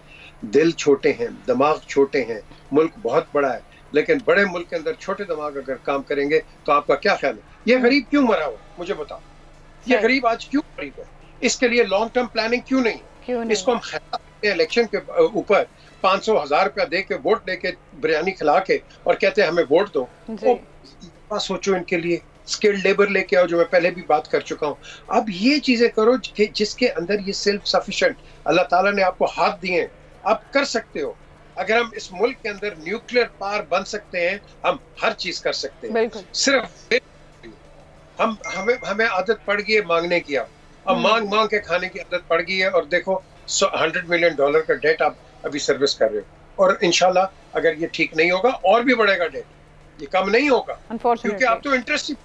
दिल छोटे हैं, दिमाग छोटे हैं, मुल्क बहुत बड़ा है, लेकिन बड़े मुल्क के अंदर छोटे दिमाग अगर काम करेंगे तो आपका क्या ख्याल है? ये गरीब क्यों मरा हुआ, मुझे बताओ। ये गरीब आज क्यों गरीब है? इसके लिए लॉन्ग टर्म प्लानिंग क्यों नहीं? इसको हम इलेक्शन के ऊपर 500,000 रुपया दे के वोट दे के बिरयानी खिला के और कहते हैं हमें वोट दो। तो सोचो इनके लिए स्किल्ड लेबर लेके आओ, जो मैं पहले भी बात कर चुका हूँ। अब ये चीजें करो कि जिसके अंदर ये सेल्फ सफिशिएंट, अल्लाह ताला ने आपको हाथ दिए, आप कर सकते हो। अगर हम इस मुल्क के अंदर न्यूक्लियर पावर बन सकते हैं, हम हर चीज कर सकते हैं। सिर्फ हमें आदत पड़ गई है मांगने की। अब मांग के खाने की आदत पड़ गई है, और देखो $100 मिलियन का डेट आप अभी सर्विस कर रहे हो, और इंशाल्लाह अगर ये ठीक नहीं होगा और भी बढ़ेगा डेट, ये कम नहीं होगा, क्योंकि आप तो इंटरेस्ट ही।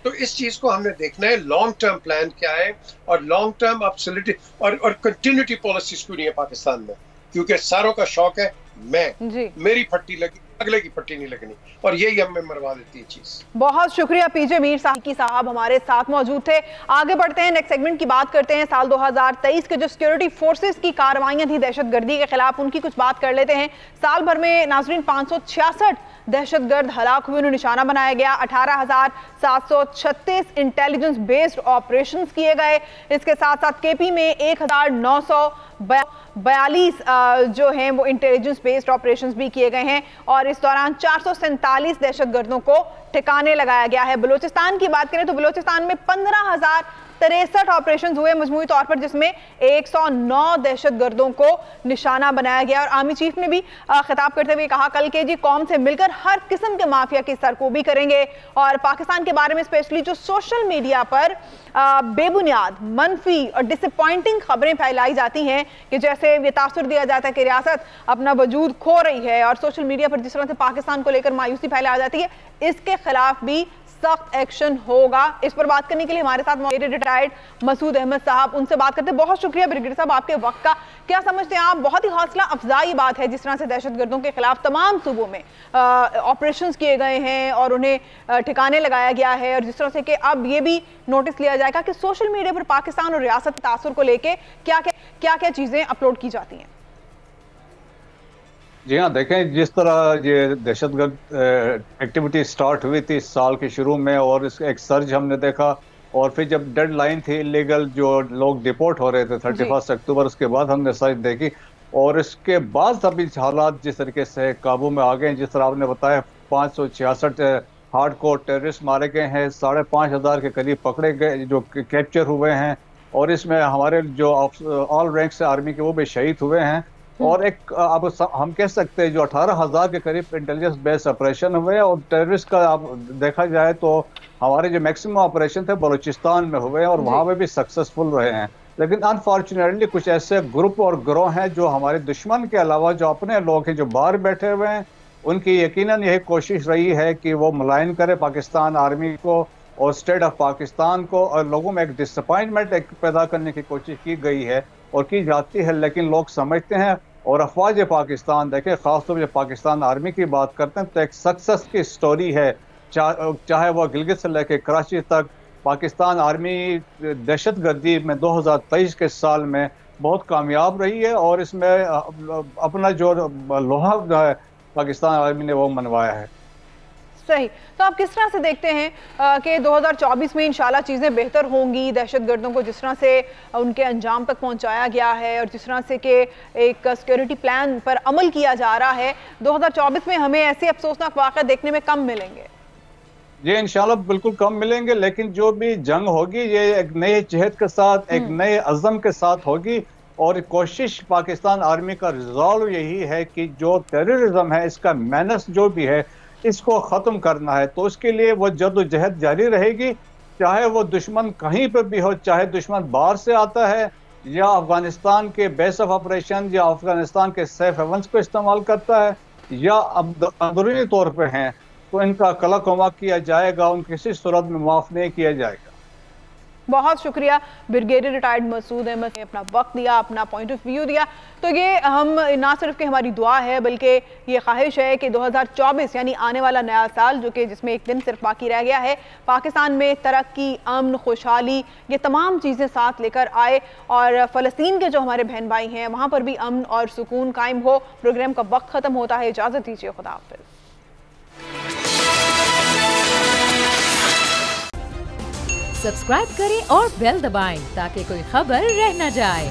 तो इस चीज को हमने देखना है, लॉन्ग टर्म प्लान क्या है, और लॉन्ग टर्म एब्सोल्यूटली और कंटिन्यूटी पॉलिसीज क्यों नहीं है पाकिस्तान में, क्योंकि सारों का शौक है मेरी फट्टी लगी, अगले की पट्टी नहीं लगनी, और यही हमें मरवा देती है चीज। बहुत शुक्रिया पीजे मीर साहब हमारे साथ मौजूद थे। आगे बढ़ते हैं, नेक्स्ट सेगमेंट की बात करते हैं। साल 2023 के जो सिक्योरिटी फोर्सेस की कार्रवाइयां थी दहशतगर्दी के खिलाफ, उनकी कुछ बात कर लेते हैं। साल भर में नाजरीन 566 दहशतगर्द हलाक हुए, उन्हें निशाना बनाया गया। 18,736 इंटेलिजेंस बेस्ड ऑपरेशंस किए गए। इसके साथ साथ केपी में 1,942 जो हैं वो इंटेलिजेंस बेस्ड ऑपरेशंस भी किए गए हैं, और इस दौरान 447 दहशतगर्दों को ठिकाने लगाया गया है। बलूचिस्तान की बात करें तो बलूचिस्तान में 15,063 ऑपरेशन हुए मजमूई तौर पर, जिसमें 109 दहशतगर्दों को निशाना बनाया गया। और आर्मी चीफ ने भी खिताब करते हुए कहा कल के जी कौम से मिलकर हर किस्म के माफिया की सरकोबी करेंगे। और पाकिस्तान के बारे में स्पेशली जो सोशल मीडिया पर बेबुनियाद, मनफी और डिसअपॉइंटिंग खबरें फैलाई जाती हैं, कि जैसे ये तासुर दिया जाता है कि रियासत अपना वजूद खो रही है, और सोशल मीडिया पर जिस तरह से पाकिस्तान को लेकर मायूसी फैलाई जाती है, इसके खिलाफ भी सख्त एक्शन होगा। इस पर बात करने के लिए हमारे साथ रिटायर्ड मसूद अहमद साहब, उनसे बात करते हैं। बहुत शुक्रिया ब्रिगेडियर साहब आपके वक्त का। क्या समझते हैं आप, बहुत ही हौसला अफजाई बात है जिस तरह से दहशतगर्दों के खिलाफ तमाम सूबों में ऑपरेशंस किए गए हैं और उन्हें ठिकाने लगाया गया है, और जिस तरह से कि अब ये भी नोटिस लिया जाएगा कि सोशल मीडिया पर पाकिस्तान और रियासत के तासुर को लेकर क्या क्या चीजें अपलोड की जाती हैं। जी हाँ, देखें जिस तरह ये दहशतगर्द एक्टिविटी स्टार्ट हुई थी इस साल के शुरू में, और इस एक सर्ज हमने देखा, और फिर जब डेडलाइन थी इलीगल जो लोग डिपोर्ट हो रहे थे 31 अक्टूबर, उसके बाद हमने सर्च देखी, और इसके बाद अभी हालात जिस तरीके से काबू में आ गए, जिस तरह आपने बताया 566 हार्डकोर टेररिस्ट मारे गए हैं, 5,500 के करीब पकड़े गए जो कैप्चर हुए हैं, और इसमें हमारे जो ऑल रैंक से आर्मी के वो भी शहीद हुए हैं। और एक अब हम कह सकते हैं जो 18,000 के करीब इंटेलिजेंस बेस्ड ऑपरेशन हुए और टेररिस्ट का आप देखा जाए तो हमारे जो मैक्सिमम ऑपरेशन थे बलूचिस्तान में हुए और वहाँ पे भी सक्सेसफुल रहे हैं। लेकिन अनफॉर्चुनेटली कुछ ऐसे ग्रुप और गिरोह हैं जो हमारे दुश्मन के अलावा जो अपने लोग हैं जो बाहर बैठे हुए हैं, उनकी यकीनन यही कोशिश रही है कि वो मुलायन करे पाकिस्तान आर्मी को और स्टेट ऑफ पाकिस्तान को, और लोगों में एक डिसअपॉइंटमेंट पैदा करने की कोशिश की गई है और की जाती है। लेकिन लोग समझते हैं और अफवाज पाकिस्तान देखें, खासतौर पर पाकिस्तान आर्मी की बात करते हैं तो एक सक्सेस की स्टोरी है, चाहे वह गिलगित से लेकर कराची तक। पाकिस्तान आर्मी दहशतगर्दी में 2023 के साल में बहुत कामयाब रही है और इसमें अपना जो लोहा है पाकिस्तान आर्मी ने वो मनवाया है। सही। तो आप किस तरह से देखते हैं कि 2024 में इंशाल्लाह चीज़ें बेहतर होंगी? दहशतगर्दों को जिस तरह से उनके अंजाम तक पहुंचाया गया है और जिस तरह से कि एक सिक्योरिटी प्लान पर अमल किया जा रहा है, 2024 में हमें ऐसे अफसोसनाक वाक़या देखने में कम मिलेंगे? ये इंशाल्लाह बिल्कुल कम मिलेंगे, लेकिन जो भी जंग होगी ये एक नए जहद के साथ, एक नए अज़म के साथ होगी। और कोशिश पाकिस्तान आर्मी का रिजॉल्व यही है कि जो टेररिज्म है इसका मेनस जो भी है इसको ख़त्म करना है। तो उसके लिए वो जद्दोजहद जारी रहेगी, चाहे वो दुश्मन कहीं पर भी हो, चाहे दुश्मन बाहर से आता है या अफगानिस्तान के बेस ऑफ ऑपरेशन या अफगानिस्तान के सेफ हेवंस को इस्तेमाल करता है या अंदरूनी तौर पर हैं, तो इनका कलाकमा किया जाएगा, उन किसी सूरत में माफ़ नहीं किया जाएगा। बहुत शुक्रिया ब्रिगेडियर रिटायर्ड मसूद अहमद ने अपना वक्त दिया, अपना पॉइंट ऑफ व्यू दिया। तो ये हम ना सिर्फ कि हमारी दुआ है बल्कि ये ख्वाहिश है कि 2024 यानी आने वाला नया साल जो कि जिसमें एक दिन सिर्फ बाकी रह गया है, पाकिस्तान में तरक्की, अमन, खुशहाली, ये तमाम चीज़ें साथ लेकर आए और फ़लस्तीन के जो हमारे बहन भाई हैं वहाँ पर भी अमन और सुकून कायम हो। प्रोग्राम का वक्त ख़त्म होता है, इजाज़त दीजिए, खुदा हाफ़िज़। सब्सक्राइब करें और बेल दबाएं ताकि कोई खबर रह न जाए।